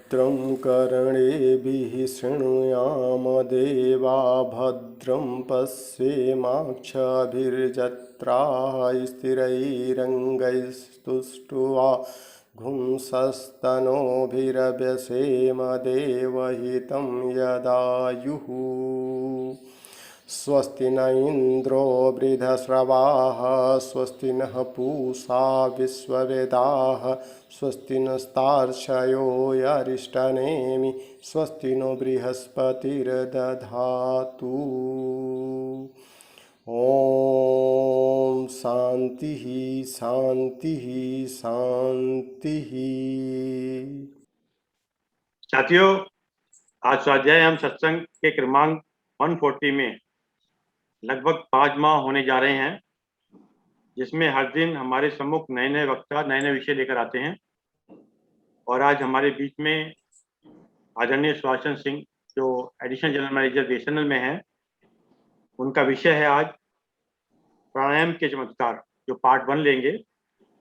भद्रं कर्णेभिः शृणुयाम देवा भद्रं पश्येमाक्षभिर्जत्राः स्थिरैरङ्गैस्तुष्ट्वा घुंसस्तनोभिरव्यसेम देवहितं यदायुः। स्वस्ति न इंद्रो वृद्धश्रवाः स्वस्ति नः पूषा विश्ववेदाः स्वस्ति नस्तार्क्ष्यो अरिष्टनेमि स्वस्ति नो बृहस्पतिर्दधातु। ओम शांति शांति शांति। साथियों, आज स्वाध्याय हम सत्संग के क्रमांक 140 में लगभग 5 माह होने जा रहे हैं, जिसमें हर दिन हमारे सम्मुख नए नए वक्ता नए नए विषय लेकर आते हैं। और आज हमारे बीच में आदरणीय सुभाषचंद्र सिंह, जो एडिशनल जनरल मैनेजर बीएसएनएल में हैं, उनका विषय है आज प्राणायाम के चमत्कार, जो पार्ट 1 लेंगे।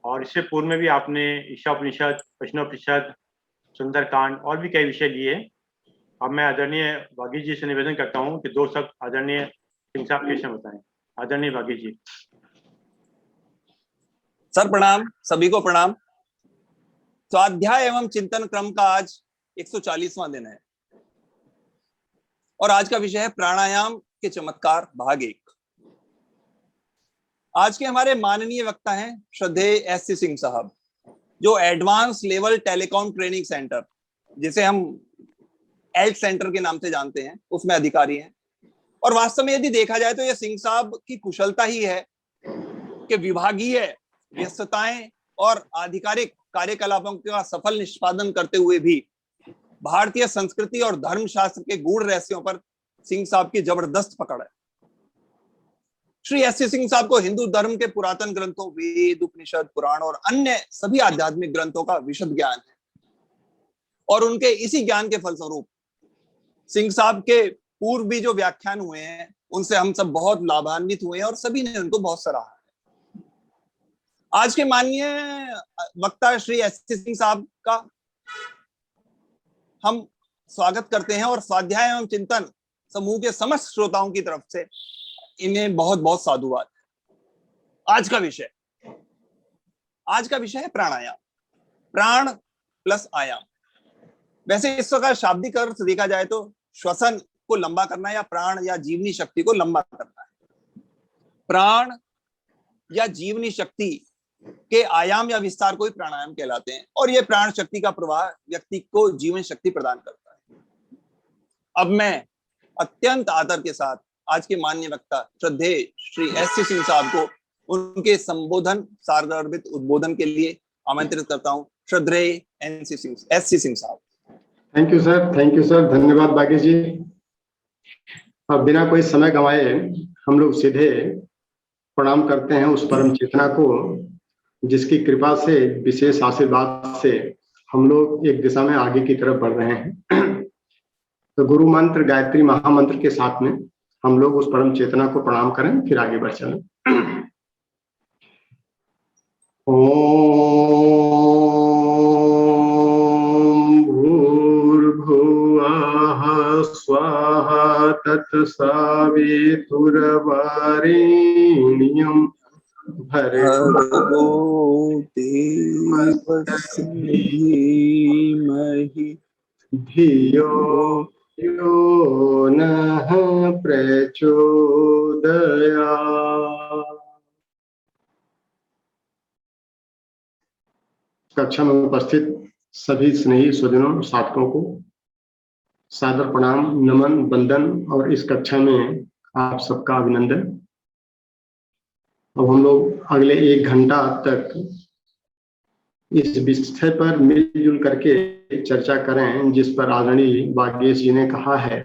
और इससे पूर्व में भी आपने ईशापनिषद, प्रश्नोपनिषद, सुंदरकांड और भी कई विषय लिए। अब मैं आदरणीय बागी जी से निवेदन करता हूं कि 2 शब्द आदरणीय सिंह साहब के विषय बताएं। आदरणीय बागी जी। सर प्रणाम, सभी को प्रणाम। स्वाध्याय एवं चिंतन क्रम का आज 140वां दिन है और आज का विषय है प्राणायाम के चमत्कार भाग 1। आज के हमारे माननीय वक्ता हैं श्रद्धेय एस.सी. सिंह साहब, जो advance level telecom training centre, जिसे हम एल्ट सेंटर के नाम से जानते हैं, उसमें अधिकारी हैं। और वास्तव में यदि देखा जाए तो यह सिंह साहब की कुशलता ही है कि विभागीय व्यस्तताएं और आधिकारिक कार्यकलापों का सफल निष्पादन करते हुए भी भारतीय संस्कृति और धर्मशास्त्र के गूढ़ रहस्यों पर सिंह साहब की जबरदस्त पकड़ है। श्री एस.सी. सिंह साहब को हिंदू धर्म के पुरातन ग्रंथों, वेद, उपनिषद, पुराण और अन्य सभी आध्यात्मिक ग्रंथों का विशद ज्ञान है। और उनके इसी ज्ञान के फलस्वरूप सिंह साहब के पूर्व भी जो व्याख्यान हुए हैं, उनसे हम सब बहुत लाभान्वित हुए हैं और सभी ने उनको बहुत सराहा है। आज के माननीय वक्ता श्री एस.सी. सिंह साहब का हम स्वागत करते हैं और स्वाध्याय एवं चिंतन समूह के समस्त श्रोताओं की तरफ से इन्हें बहुत बहुत साधुवाद। आज का विषय है प्राणायाम, प्राण प्लस आयाम। वैसे इसका शाब्दिक अर्थ देखा जाए तो श्वसन को लंबा करना या प्राण या जीवनी शक्ति को लंबा करना है। प्राण या जीवनी शक्ति के आयाम या विस्तार को ही प्राणायाम कहलाते हैं और यह प्राण शक्ति का प्रवाह व्यक्ति को जीवन शक्ति प्रदान करता है। अब मैं अत्यंत आदर के साथ आज के माननीय वक्ता श्रद्धेय श्री एस.सी. सिंह साहब को उनके संबोधन सारगर्भित उद्बोधन के लिए आमंत्रित करता हूं। श्रद्धेय एस.सी. सिंह साहब। थैंक यू सर, धन्यवाद बागी जी। अब बिना कोई समय गंवाए हम लोग सीधे प्रणाम करते हैं उस परम चेतना को, जिसकी कृपा से, विशेष आशीर्वाद से हम लोग एक दिशा में आगे की तरफ बढ़ रहे हैं। तो गुरु मंत्र गायत्री महामंत्र के साथ में हम लोग उस परम चेतना को प्रणाम करें, फिर आगे बढ़ चलें। ओम भूर्भुवः स्वाहा तत्सवितुर्वरेण्यं भर्गो देवस्य धीमहि धियो यो नः प्रचोदयात्। कक्षा में उपस्थित सभी स्नेही स्वजनों, साधकों को सादर प्रणाम, नमन, वंदन और इस कक्षा में आप सबका अभिनंदन। अब हम लोग अगले 1 घंटा तक इस विषय पर मिलजुल करके चर्चा करें, जिस पर आदरणीय बागेश जी ने कहा है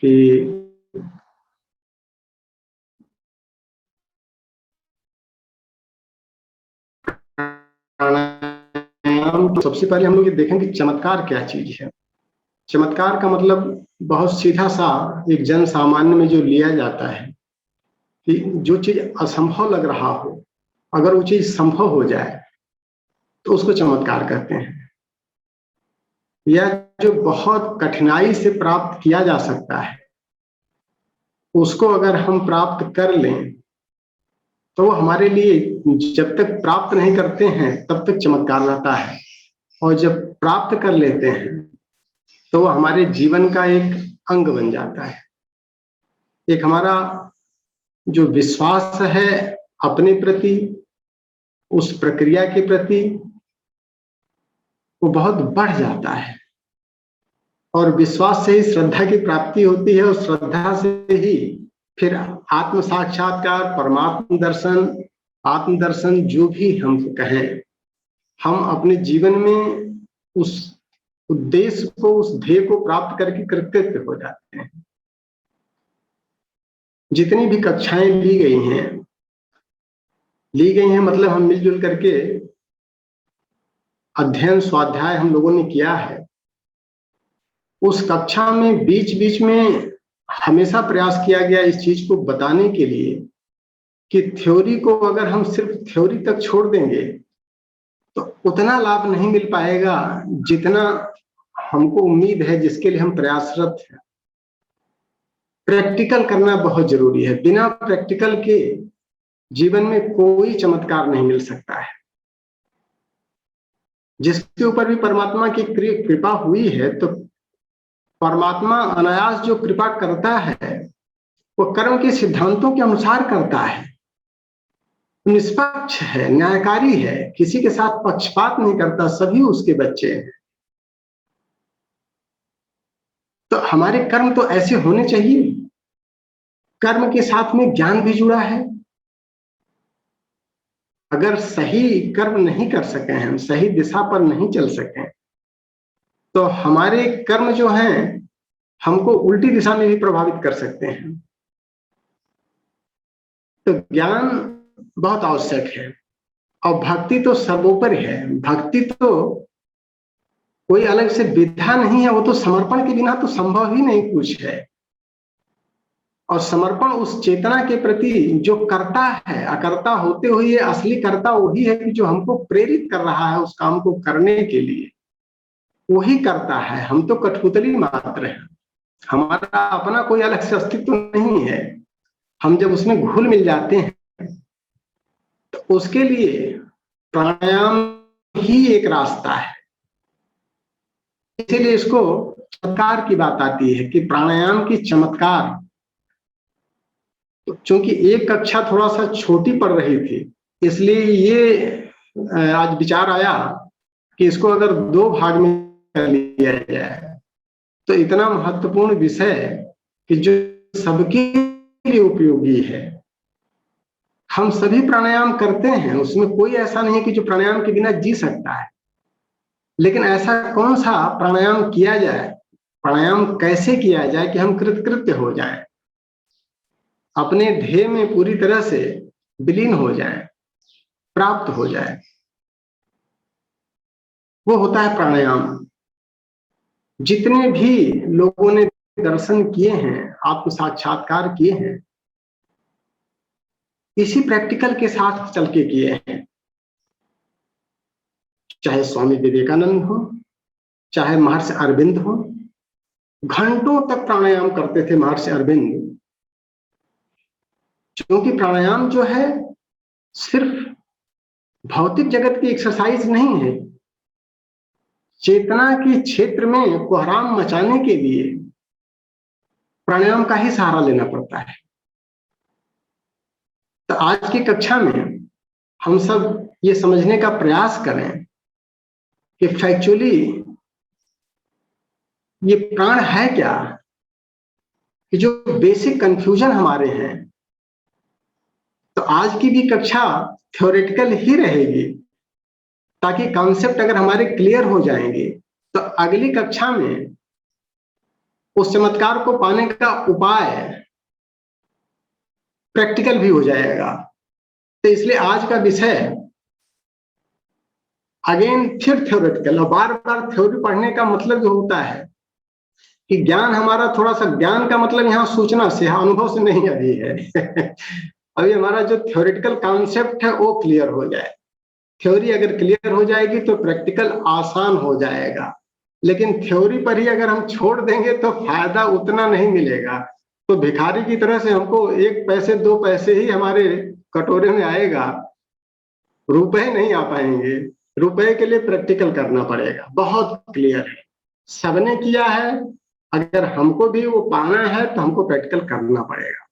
कि तो सबसे पहले हम लोग ये देखें कि चमत्कार क्या चीज है। चमत्कार का मतलब बहुत सीधा सा एक जन सामान्य में जो लिया जाता है कि जो चीज असंभव लग रहा हो अगर वो चीज संभव हो जाए तो उसको चमत्कार कहते हैं। या जो बहुत कठिनाई से प्राप्त किया जा सकता है उसको अगर हम प्राप्त कर लें तो वो हमारे लिए, जब तक प्राप्त नहीं करते हैं तब तक चमत्कार रहता है, और जब प्राप्त कर लेते हैं तो वो हमारे जीवन का एक अंग बन जाता है। एक हमारा जो विश्वास है अपने प्रति, उस प्रक्रिया के प्रति, वो बहुत बढ़ जाता है। और विश्वास से ही श्रद्धा की प्राप्ति होती है, और श्रद्धा से ही फिर आत्म साक्षात्कार, आत्म दर्शन जो भी हम कहें, हम अपने जीवन में उस उद्देश्य को, उस ध्येय को प्राप्त करके कृतकृत्य हो जाते हैं। जितनी भी कक्षाएं ली गई हैं मतलब हम मिलजुल करके अध्ययन स्वाध्याय हम लोगों ने किया है। उस कक्षा में बीच बीच में हमेशा प्रयास किया गया इस चीज को बताने के लिए कि थ्योरी को अगर हम सिर्फ थ्योरी तक छोड़ देंगे तो उतना लाभ नहीं मिल पाएगा जितना हमको उम्मीद है, जिसके लिए हम प्रयासरत हैं। प्रैक्टिकल करना बहुत जरूरी है। बिना प्रैक्टिकल के जीवन में कोई चमत्कार नहीं मिल सकता है। जिसके ऊपर भी परमात्मा की कृपा हुई है, तो परमात्मा अनायास जो कृपा करता है वो कर्म के सिद्धांतों के अनुसार करता है, निष्पक्ष है, न्यायकारी है, किसी के साथ पक्षपात नहीं करता, सभी उसके बच्चे हैं। तो हमारे कर्म तो ऐसे होने चाहिए। कर्म के साथ में ज्ञान भी जुड़ा है। अगर सही कर्म नहीं कर सके हैं, सही दिशा पर नहीं चल सके, तो हमारे कर्म जो हैं हमको उल्टी दिशा में भी प्रभावित कर सकते हैं। तो ज्ञान बहुत आवश्यक है, और भक्ति तो सर्वोपरि है। भक्ति तो कोई अलग से विधा नहीं है, वो तो समर्पण के बिना तो संभव ही नहीं कुछ है। और समर्पण उस चेतना के प्रति जो करता है, अकर्ता होते हुए असली कर्ता वही है कि जो हमको प्रेरित कर रहा है उस काम को करने के लिए, वही करता है। हम तो कठपुतली मात्र हैं, हमारा अपना कोई अलग से अस्तित्व नहीं है। हम जब उसमें घुल मिल जाते हैं तो उसके लिए प्राणायाम ही एक रास्ता है। इसीलिए इसको चमत्कार की बात आती है कि प्राणायाम की चमत्कार। तो चूंकि एक कक्षा थोड़ा सा छोटी पड़ रही थी, इसलिए ये आज विचार आया कि इसको अगर 2 भाग में कर लिया जाए तो इतना महत्वपूर्ण विषय कि जो सबके लिए उपयोगी है। हम सभी प्राणायाम करते हैं, उसमें कोई ऐसा नहीं है कि जो प्राणायाम के बिना जी सकता है। लेकिन ऐसा कौन सा प्राणायाम किया जाए, प्राणायाम कैसे किया जाए कि हम कृतकृत्य हो जाएं, अपने ध्येय में पूरी तरह से विलीन हो जाएं, प्राप्त हो जाए, वो होता है प्राणायाम। जितने भी लोगों ने दर्शन किए हैं, आत्म साक्षात्कार किए हैं, इसी प्रैक्टिकल के साथ चल के किए हैं। चाहे स्वामी विवेकानंद हो, चाहे महर्षि अरविंद हो, घंटों तक प्राणायाम करते थे महर्षि अरविंद। क्योंकि प्राणायाम जो है सिर्फ भौतिक जगत की एक्सरसाइज नहीं है, चेतना के क्षेत्र में कोहराम मचाने के लिए प्राणायाम का ही सहारा लेना पड़ता है। तो आज की कक्षा में हम सब ये समझने का प्रयास करें कि फैक्चुअली ये प्राण है क्या, कि जो बेसिक कंफ्यूजन हमारे हैं। तो आज की भी कक्षा थ्योरेटिकल ही रहेगी, ताकि कॉन्सेप्ट अगर हमारे क्लियर हो जाएंगे तो अगली कक्षा में उस चमत्कार को पाने का उपाय प्रैक्टिकल भी हो जाएगा। तो इसलिए आज का विषय अगेन फिर थ्योरेटिकल। और बार बार थ्योरी पढ़ने का मतलब जो होता है कि ज्ञान हमारा थोड़ा सा, ज्ञान का मतलब यहाँ सूचना से, अनुभव से नहीं अभी है अभी हमारा जो थ्योरेटिकल कॉन्सेप्ट है वो क्लियर हो जाए। थ्योरी अगर क्लियर हो जाएगी तो प्रैक्टिकल आसान हो जाएगा, लेकिन थ्योरी पर ही अगर हम छोड़ देंगे तो फायदा उतना नहीं मिलेगा। तो भिखारी की तरह से हमको 1 पैसे 2 पैसे ही हमारे कटोरे में आएगा, रुपए नहीं आ पाएंगे। रुपए के लिए प्रैक्टिकल करना पड़ेगा। बहुत क्लियर है, सबने किया है, अगर हमको भी वो पाना है तो हमको प्रैक्टिकल करना पड़ेगा।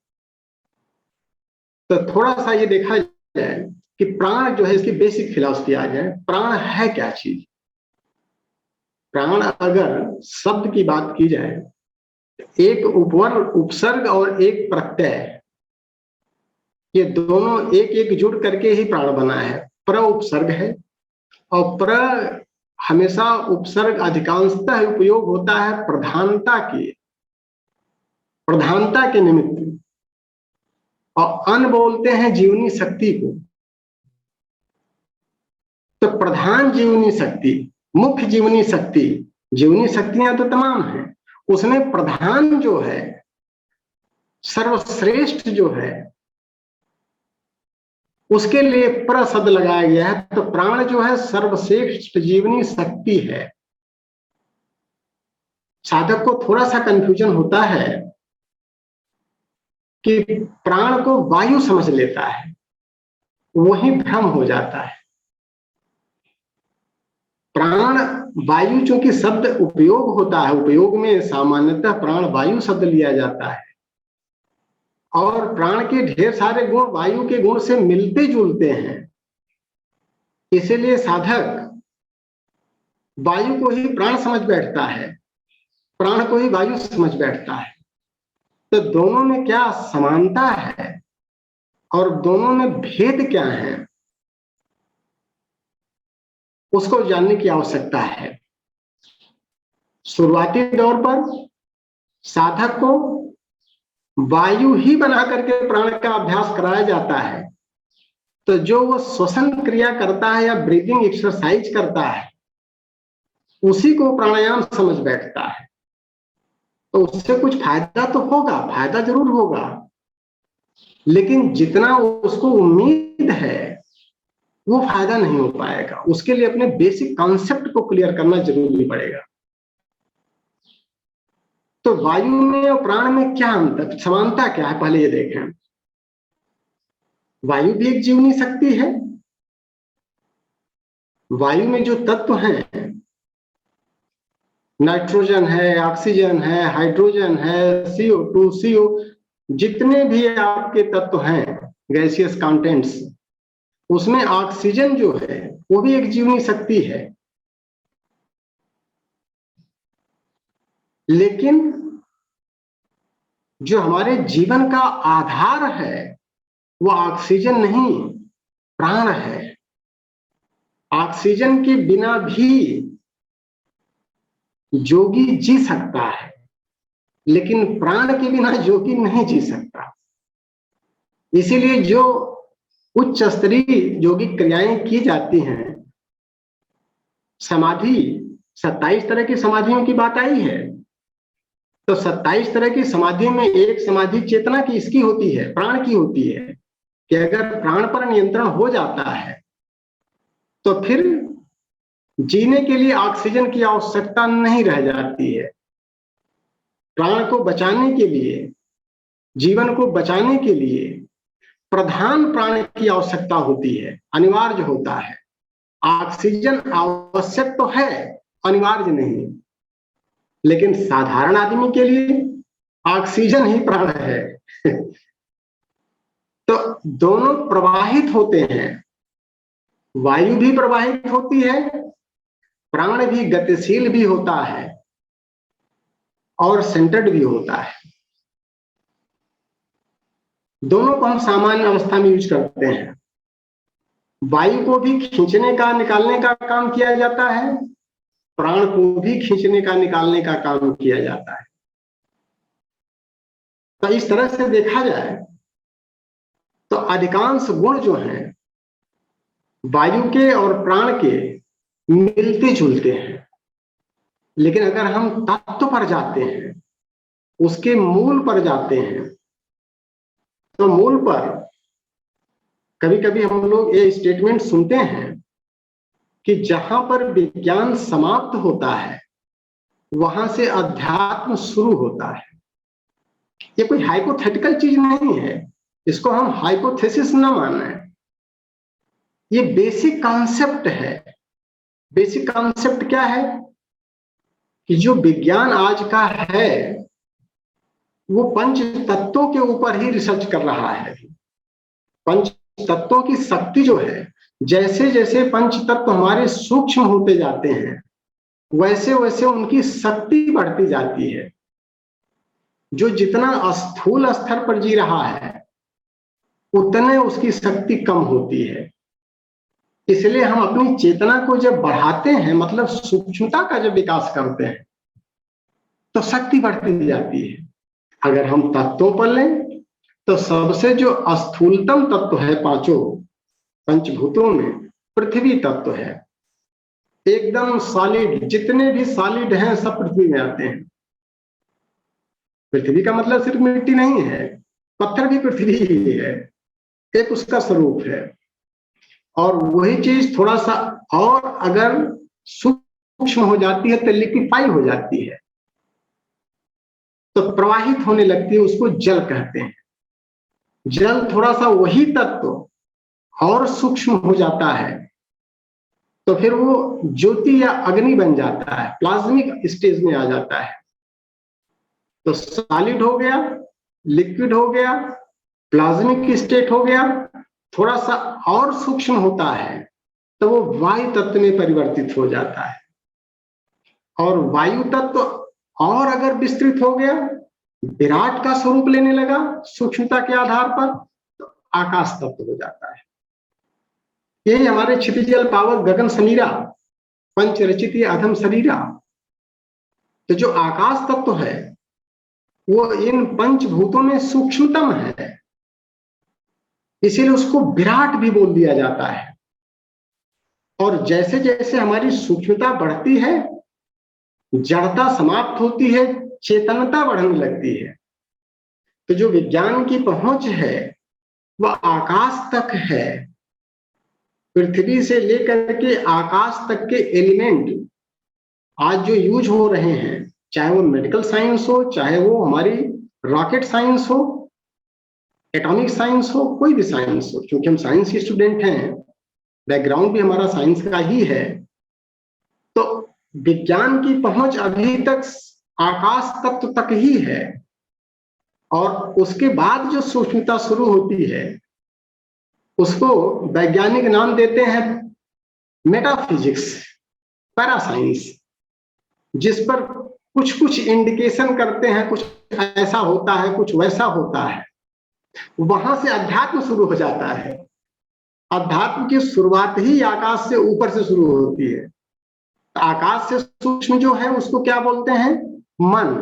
तो थोड़ा सा ये देखा जाए कि प्राण जो है, इसकी बेसिक फिलॉसफी आ जाए, प्राण है क्या चीज। प्राण अगर शब्द की बात की जाए, एक उपसर्ग और एक प्रत्यय, ये दोनों एक एक जुड़ करके ही प्राण बना है। प्र उपसर्ग है, और प्र हमेशा उपसर्ग अधिकांशतः उपयोग होता है प्रधानता के निमित्त, और अन बोलते हैं जीवनी शक्ति को। तो प्रधान जीवनी शक्ति, मुख्य जीवनी शक्ति, जीवनी शक्तियां तो तमाम हैं, उसमें प्रधान जो है, सर्वश्रेष्ठ जो है, उसके लिए प्र शब्द लगाया गया है। तो प्राण जो है सर्वश्रेष्ठ जीवनी शक्ति है। साधक को थोड़ा सा कंफ्यूजन होता है कि प्राण को वायु समझ लेता है, वही भ्रम हो जाता है। प्राण वायु चूंकि शब्द उपयोग होता है, उपयोग में सामान्यतः प्राण वायु शब्द लिया जाता है, और प्राण के ढेर सारे गुण वायु के गुण से मिलते जुलते हैं। इसीलिए साधक वायु को ही प्राण समझ बैठता है, प्राण को ही वायु समझ बैठता है। तो दोनों में क्या समानता है और दोनों में भेद क्या है, उसको जानने की आवश्यकता है। शुरुआती दौर पर साधक को वायु ही बना करके प्राण का अभ्यास कराया जाता है। तो जो वो श्वसन क्रिया करता है या ब्रीदिंग एक्सरसाइज करता है, उसी को प्राणायाम समझ बैठता है। तो उससे कुछ फायदा तो होगा, फायदा जरूर होगा, लेकिन जितना उसको उम्मीद है वो फायदा नहीं हो पाएगा। उसके लिए अपने बेसिक कॉन्सेप्ट को क्लियर करना जरूरी पड़ेगा। तो वायु में और प्राण में क्या अंतर, समानता क्या है, पहले ये देखें। वायु भी एक जीवनी शक्ति है। वायु में जो तत्व हैं, नाइट्रोजन है, ऑक्सीजन है, हाइड्रोजन है, CO2, CO, जितने भी आपके तत्व हैं गैसियस कंटेंट्स, उसमें ऑक्सीजन जो है वो भी एक जीवनी शक्ति है। लेकिन जो हमारे जीवन का आधार है वो ऑक्सीजन नहीं, प्राण है। ऑक्सीजन के बिना भी जोगी जी सकता है, लेकिन प्राण के बिना जोगी नहीं जी सकता। इसीलिए जो उच्च स्तरीय योगिक क्रियाएं की जाती हैं, समाधि, 27 तरह की समाधियों की बात आई है। तो 27 तरह की समाधि में एक समाधि चेतना की इसकी होती है, प्राण की होती है, कि अगर प्राण पर नियंत्रण हो जाता है तो फिर जीने के लिए ऑक्सीजन की आवश्यकता नहीं रह जाती है। प्राण को बचाने के लिए, जीवन को बचाने के लिए प्रधान प्राण की आवश्यकता होती है, अनिवार्य होता है। ऑक्सीजन आवश्यक तो है, अनिवार्य नहीं। लेकिन साधारण आदमी के लिए ऑक्सीजन ही प्राण है। तो दोनों प्रवाहित होते हैं, वायु भी प्रवाहित होती है, प्राण भी गतिशील भी होता है और सेंटर्ड भी होता है। दोनों को हम सामान्य अवस्था में यूज करते हैं। वायु को भी खींचने का निकालने का काम किया जाता है, प्राण को भी खींचने का निकालने का काम किया जाता है। तो इस तरह से देखा जाए तो अधिकांश गुण जो हैं वायु के और प्राण के मिलते जुलते हैं। लेकिन अगर हम तत्व पर जाते हैं, उसके मूल पर जाते हैं, तो मूल पर कभी कभी हम लोग ये स्टेटमेंट सुनते हैं कि जहां पर विज्ञान समाप्त होता है वहां से अध्यात्म शुरू होता है। ये कोई हाइपोथेटिकल चीज नहीं है, इसको हम हाइपोथेसिस न माने। ये बेसिक कॉन्सेप्ट है। बेसिक कॉन्सेप्ट क्या है कि जो विज्ञान आज का है वो पंच तत्वों के ऊपर ही रिसर्च कर रहा है। पंच तत्वों की शक्ति जो है, जैसे जैसे पंच तत्व हमारे सूक्ष्म होते जाते हैं वैसे वैसे उनकी शक्ति बढ़ती जाती है। जो जितना स्थूल स्तर पर जी रहा है उतने उसकी शक्ति कम होती है। इसलिए हम अपनी चेतना को जब बढ़ाते हैं, मतलब सूक्ष्मता का जब विकास करते हैं, तो शक्ति बढ़ती जाती है। अगर हम तत्वों पर लें तो सबसे जो स्थूलतम तत्व है पांचों पंचभूतों में, पृथ्वी तत्व है। एकदम सॉलिड, जितने भी सॉलिड हैं सब पृथ्वी में आते हैं। पृथ्वी का मतलब सिर्फ मिट्टी नहीं है, पत्थर भी पृथ्वी ही है, एक उसका स्वरूप है। और वही चीज थोड़ा सा और अगर सूक्ष्म हो जाती है तो लिक्विफाई हो जाती है, तो प्रवाहित होने लगती है, उसको जल कहते हैं। जल थोड़ा सा वही तत्व और सूक्ष्म हो जाता है तो फिर वो ज्योति या अग्नि बन जाता है, प्लाज्मिक स्टेज में आ जाता है। तो सॉलिड हो गया, लिक्विड हो गया, प्लाज्मिक स्टेट हो गया, थोड़ा सा और सूक्ष्म होता है तो वो वायु तत्व में परिवर्तित हो जाता है। और वायु तत्व और अगर विस्तृत हो गया, विराट का स्वरूप लेने लगा सूक्ष्मता के आधार पर, तो आकाश तत्व हो जाता है। यही हमारे क्षितिजल पावक गगन समीरा पंच रचित अधम शरीरा। तो जो आकाश तत्व है वो इन पंचभूतों में सूक्ष्मतम है, इसीलिए उसको विराट भी बोल दिया जाता है। और जैसे जैसे हमारी सूक्ष्मता बढ़ती है, जड़ता समाप्त होती है, चेतनता बढ़ने लगती है। तो जो विज्ञान की पहुंच है वह आकाश तक है। पृथ्वी से लेकर के आकाश तक के एलिमेंट आज जो यूज हो रहे हैं, चाहे वो मेडिकल साइंस हो, चाहे वो हमारी रॉकेट साइंस हो, एटॉमिक साइंस हो, कोई भी साइंस हो, क्योंकि हम साइंस के स्टूडेंट हैं, बैकग्राउंड भी हमारा साइंस का ही है। तो विज्ञान की पहुंच अभी तक आकाश तत्व तक ही है, और उसके बाद जो सूक्ष्मता शुरू होती है उसको वैज्ञानिक नाम देते हैं मेटाफिजिक्स, पैरासाइंस, जिस पर कुछ कुछ इंडिकेशन करते हैं, कुछ ऐसा होता है, कुछ वैसा होता है। वहां से अध्यात्म शुरू हो जाता है। अध्यात्म की शुरुआत ही आकाश से ऊपर से शुरू होती है। आकाश से सूक्ष्म जो है उसको क्या बोलते हैं? मन।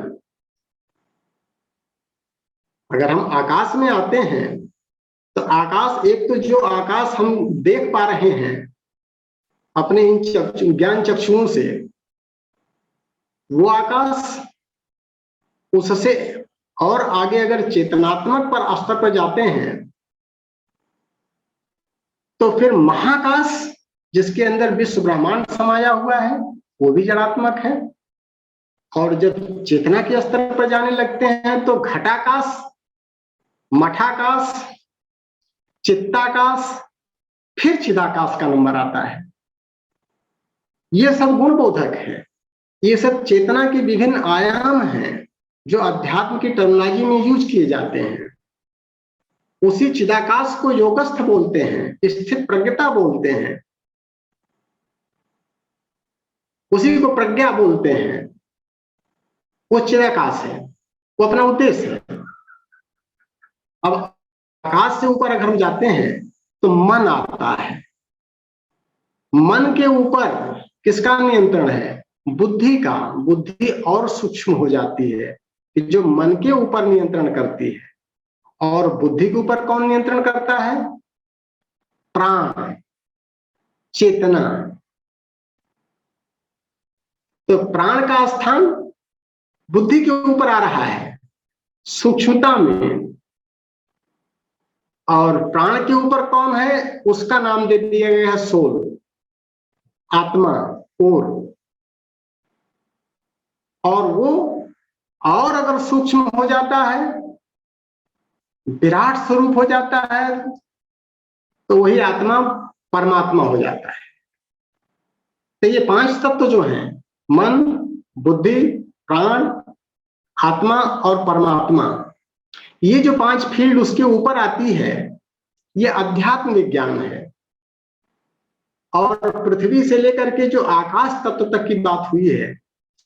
अगर हम आकाश में आते हैं तो आकाश, एक तो जो आकाश हम देख पा रहे हैं अपने इन ज्ञान चक्षुओं से, वो आकाश, उससे और आगे अगर चेतनात्मक पर स्तर पर जाते हैं तो फिर महाकाश, जिसके अंदर विश्व ब्रह्मांड समाया हुआ है, वो भी जड़ात्मक है। और जब चेतना के स्तर पर जाने लगते हैं तो घटाकाश, मठाकाश, चित्ताकाश, फिर चिदाकाश का नंबर आता है। ये सब गुणबोधक है। ये सब चेतना के विभिन्न आयाम हैं जो अध्यात्म की टर्मिनोलॉजी में यूज किए जाते हैं। उसी चिदाकाश को योगस्थ बोलते हैं, स्थित प्रज्ञता बोलते हैं, उसी को प्रज्ञा बोलते हैं। वो चिदाकाश है, वो अपना उद्देश्य है। अब आकाश से ऊपर अगर हम जाते हैं तो मन आता है। मन के ऊपर किसका नियंत्रण है? बुद्धि का। बुद्धि और सूक्ष्म हो जाती है कि जो मन के ऊपर नियंत्रण करती है। और बुद्धि के ऊपर कौन नियंत्रण करता है? प्राण, चेतना। तो प्राण का स्थान बुद्धि के ऊपर आ रहा है, सूक्ष्मता में। और प्राण के ऊपर कौन है, उसका नाम दे दिया गया है सोल, आत्मा, और वो और अगर सूक्ष्म हो जाता है, विराट स्वरूप हो जाता है, तो वही आत्मा परमात्मा हो जाता है। तो ये 5 तत्व जो हैं, मन, बुद्धि, प्राण, आत्मा और परमात्मा, ये जो 5 फील्ड उसके ऊपर आती है, ये अध्यात्म विज्ञान है। और पृथ्वी से लेकर के जो आकाश तत्व तक की बात हुई है,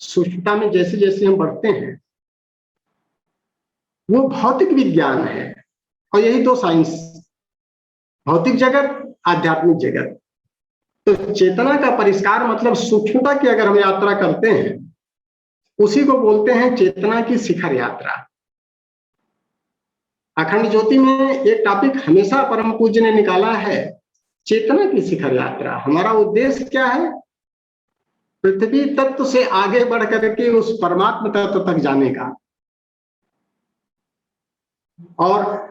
सूक्ष्मता में जैसे जैसे हम बढ़ते हैं, वो भौतिक विज्ञान है। और यही 2 साइंस, भौतिक जगत, आध्यात्मिक जगत। तो चेतना का परिष्कार मतलब सूक्ष्मता की अगर हम यात्रा करते हैं, उसी को बोलते हैं चेतना की शिखर यात्रा। अखंड ज्योति में एक टॉपिक हमेशा परम पूज्य ने निकाला है, चेतना की शिखर यात्रा। हमारा उद्देश्य क्या है? पृथ्वी तत्व से आगे बढ़ करके उस परमात्मा तत्व तक जाने का। और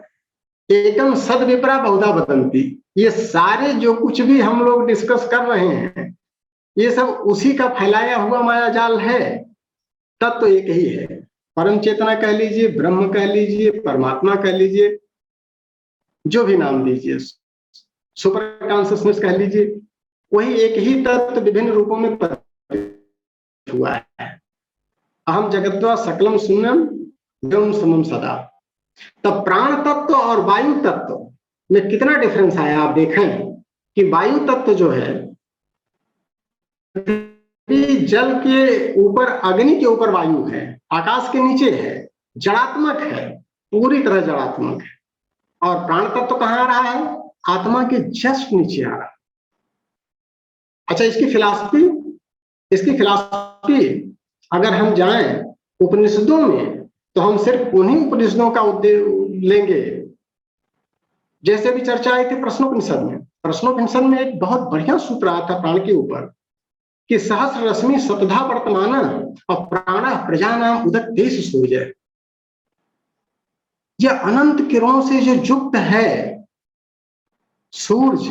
एकम सद विपरा बहुधा वदंती, ये सारे जो कुछ भी हम लोग डिस्कस कर रहे हैं, ये सब उसी का फैलाया हुआ माया जाल है। तत्व एक ही है, परम चेतना कह लीजिए, ब्रह्म कह लीजिए, परमात्मा कह लीजिए, जो भी नाम दीजिए, सुपर कॉन्शियसनेस कह लीजिए, वही एक ही तत्व विभिन्न रूपों में प्रकट हुआ है। अहम जगत्वा सकलम शून्यम व्योम समम सदा। तब प्राण तत्व और वायु तत्व में कितना डिफरेंस आया आप देखें कि वायु तत्व जो है, जल के ऊपर, अग्नि के ऊपर वायु है, आकाश के नीचे है, जड़ात्मक है, पूरी तरह जड़ात्मक है। और प्राण तत्व कहाँ आ रहा है? आत्मा के जस्ट नीचे आ रहा है। अच्छा, इसकी फिलॉसफी अगर हम जाएं उपनिषदों में, तो हम सिर्फ उन्हीं उपनिषदों का उद्देश्य लेंगे। जैसे भी चर्चा आई थी प्रश्नोपनिषद में, प्रश्नोपनिषद में एक बहुत बढ़िया सूत्र आया था प्राण के ऊपर कि सहस्र रश्मि सतधा वर्तमान और प्राण प्रजानाम उदक देश सूर्य। यह अनंत किरणों से जो युक्त है सूर्य,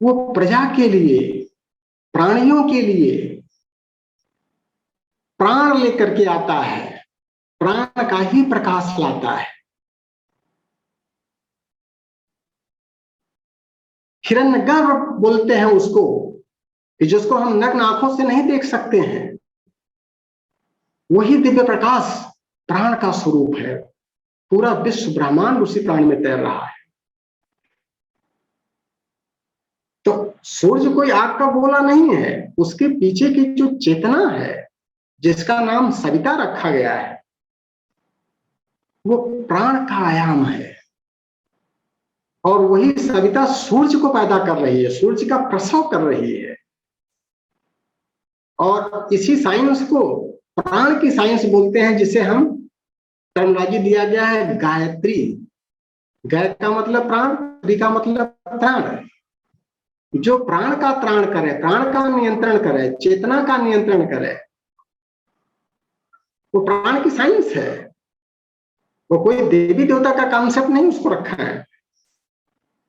वो प्रजा के लिए, प्राणियों के लिए प्राण लेकर के आता है, प्राण का ही प्रकाश लाता है। हिरण्यगर्भ बोलते हैं उसको, कि जिसको हम नग्न आंखों से नहीं देख सकते हैं, वही दिव्य प्रकाश प्राण का स्वरूप है। पूरा विश्व ब्रह्मांड उसी प्राण में तैर रहा है। तो सूर्य कोई आग का गोला नहीं है, उसके पीछे की जो चेतना है, जिसका नाम सविता रखा गया है, वो प्राण का आयाम है। और वही सविता सूर्य को पैदा कर रही है, सूर्य का प्रसव कर रही है। और इसी साइंस को प्राण की साइंस बोलते हैं, जिसे हम टर्मिनोलॉजी दिया गया है गायत्री। गाय का मतलब प्राण, त्री का मतलब प्राण। जो प्राण का त्राण करे, प्राण का नियंत्रण करे, चेतना का नियंत्रण करे, वो प्राण की साइंस है। वो कोई देवी देवता का कॉन्सेप्ट नहीं उसको रखा है,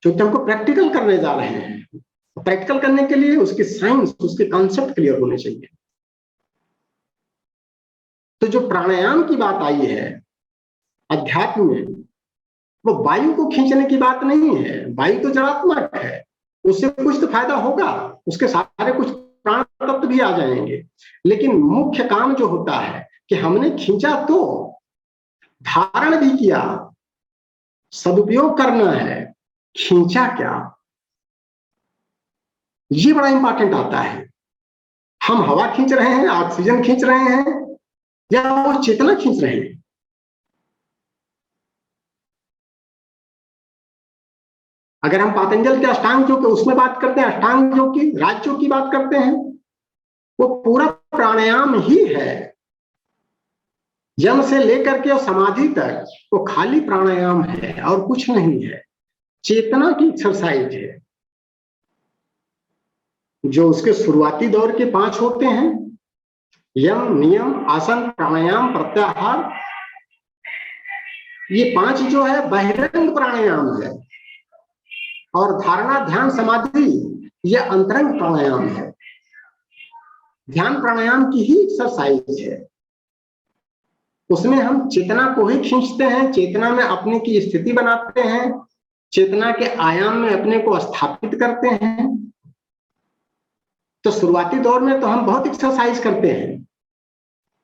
क्योंकि हमको प्रैक्टिकल करने जा रहे हैं। प्रैक्टिकल करने के लिए उसकी साइंस, उसके कॉन्सेप्ट क्लियर होने चाहिए। तो जो प्राणायाम की बात आई है अध्यात्म में, वो वायु को खींचने की बात नहीं है। वायु तो जड़ात्मक है, उससे कुछ तो फायदा होगा, उसके सारे कुछ प्राण तत्व भी आ जाएंगे। लेकिन मुख्य काम जो होता है कि हमने खींचा तो धारण भी किया, सदुपयोग करना है, खींचा क्या, ये बड़ा इंपॉर्टेंट आता है। हम हवा खींच रहे हैं, ऑक्सीजन खींच रहे हैं, या वो चेतना खींच रहे हैं। अगर हम पातंजल के अष्टांग योग उसमें बात करते हैं, अष्टांग योग की, राजयोग की बात करते हैं, वो पूरा प्राणायाम ही है। यम से लेकर के समाधि तक वो खाली प्राणायाम है और कुछ नहीं है। चेतना की एक्सरसाइज है। जो उसके शुरुआती दौर के 5 होते हैं, यम, नियम, आसन, प्राणायाम, प्रत्याहार, ये 5 जो है बहिरंग प्राणायाम है, और धारणा ध्यान समाधि ये अंतरंग प्राणायाम है। ध्यान प्राणायाम की ही एक्सरसाइज है, उसमें हम चेतना को ही खींचते हैं, चेतना में अपने की स्थिति बनाते हैं, चेतना के आयाम में अपने को स्थापित करते हैं। तो शुरुआती दौर में तो हम बहुत एक्सरसाइज करते हैं,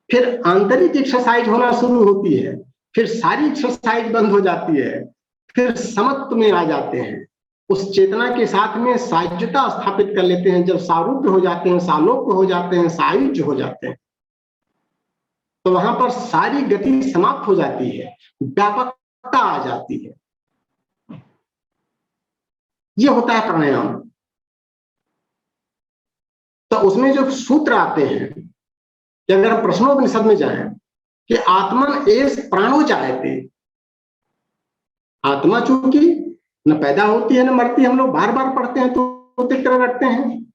फिर आंतरिक एक्सरसाइज होना शुरू होती है, फिर सारी एक्सरसाइज बंद हो जाती है, फिर समत्व में आ जाते हैं, उस चेतना के साथ में सायुज्यता स्थापित कर लेते हैं। जब सारूप्य हो जाते हैं, सालोक्य हो जाते हैं, सायुज्य हो जाते हैं, तो वहां पर सारी गति समाप्त हो जाती है, व्यापकता आ जाती है। ये होता है प्राणायाम। तो उसमें जो सूत्र आते हैं कि अगर हम प्रश्नोपनिषद में जाएं कि आत्मन एष प्राणो जायते, आत्मा चूंकि न पैदा होती है न मरती, हम लोग बार बार पढ़ते हैं तो तरह रखते हैं,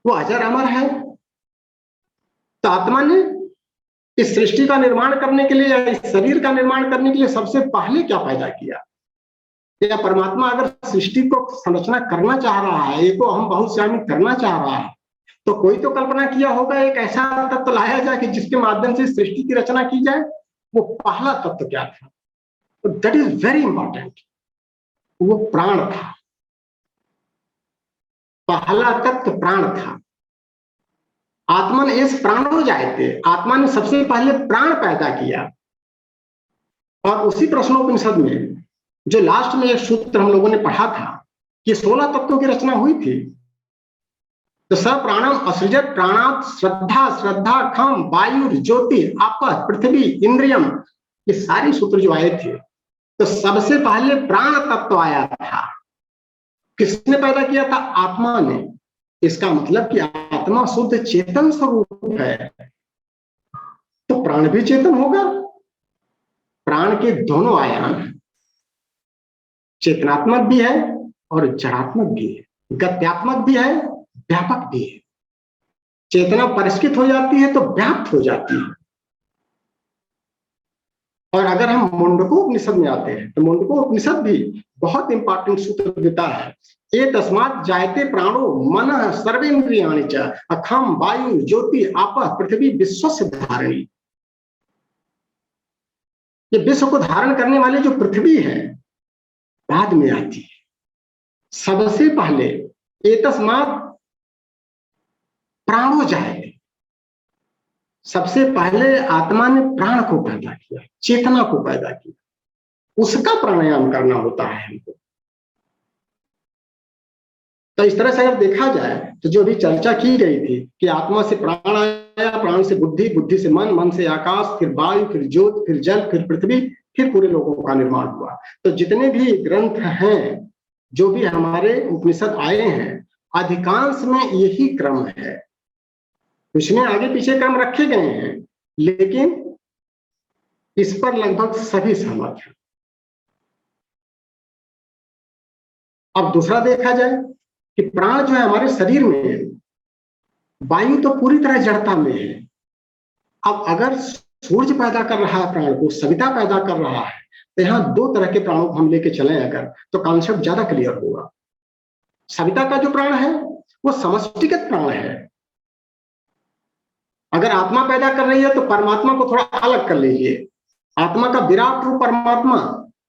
वो अजर अमर है। तो आत्मा ने इस सृष्टि का निर्माण करने के लिए या इस शरीर का निर्माण करने के लिए सबसे पहले क्या पैदा किया? या परमात्मा अगर सृष्टि को संरचना करना चाह रहा है, ये को हम बहुश्यामी करना चाह रहा है, तो कोई तो कल्पना किया होगा, एक ऐसा तत्व लाया जाए कि जिसके माध्यम से सृष्टि की रचना की जाए। वो पहला तत्व क्या था? That is very important. वो प्राण था, पहला तत्व प्राण था। आत्मन एष प्राणो जायते, आत्मा ने सबसे पहले प्राण पैदा किया। और उसी प्रश्नोपनिषद में जो लास्ट में एक सूत्र हम लोगों ने पढ़ा था कि 16 तत्वों की रचना हुई थी। तो स प्राणम असृजत प्राणात श्रद्धा, श्रद्धा खम वायु ज्योति आप पृथ्वी इंद्रियम, ये सारे सूत्र जो आए थे, तो सबसे पहले प्राण तत्व आया था। किसने पैदा किया था? आत्मा ने। इसका मतलब कि आत्मा शुद्ध चेतन स्वरूप है, तो प्राण भी चेतन होगा। प्राण के दोनों आयाम हैं, चेतनात्मक भी है और जड़ात्मक भी है, गत्यात्मक भी है, व्यापक भी है। चेतना परिष्कृत हो जाती है तो व्याप्त हो जाती है। और अगर हम मुंडकोपनिषद में आते हैं तो मुंडकोपनिषद भी बहुत इंपॉर्टेंट सूत्र देता है। ये तस्मात् जायते प्राणो मनः सर्वेन्द्रियाणि च अखम वायु ज्योति आपः पृथ्वी विश्वस्य धारिणी। ये विश्व को धारण करने वाली जो पृथ्वी है बाद में आती है। सबसे पहले ये तस्मात् प्राणो जायते, सबसे पहले आत्मा ने प्राण को पैदा किया, चेतना को पैदा किया, उसका प्राणायाम करना होता है हमको। तो इस तरह से अगर देखा जाए तो जो भी चर्चा की गई थी कि आत्मा से प्राण आया, प्राण से बुद्धि, बुद्धि से मन, मन से आकाश, फिर वायु, फिर ज्योति, फिर जल, फिर पृथ्वी, फिर पूरे लोगों का निर्माण हुआ। तो जितने भी ग्रंथ हैं, जो भी हमारे उपनिषद आए हैं, अधिकांश में यही क्रम है। उसमें आगे पीछे क्रम रखे गए हैं, लेकिन इस पर लगभग सभी सहमत हैं। अब दूसरा देखा जाए कि प्राण जो है हमारे शरीर में है, वायु तो पूरी तरह जड़ता में है। अब अगर सूर्य पैदा कर रहा है प्राण को, सविता पैदा कर रहा है, तो यहां 2 तरह के प्राणों को हम लेके चले अगर, तो कॉन्सेप्ट ज्यादा क्लियर होगा। सविता का जो प्राण है वो समष्टिगत प्राण है। अगर आत्मा पैदा कर रही है तो परमात्मा को थोड़ा अलग कर लीजिए। आत्मा का विराट रूप परमात्मा,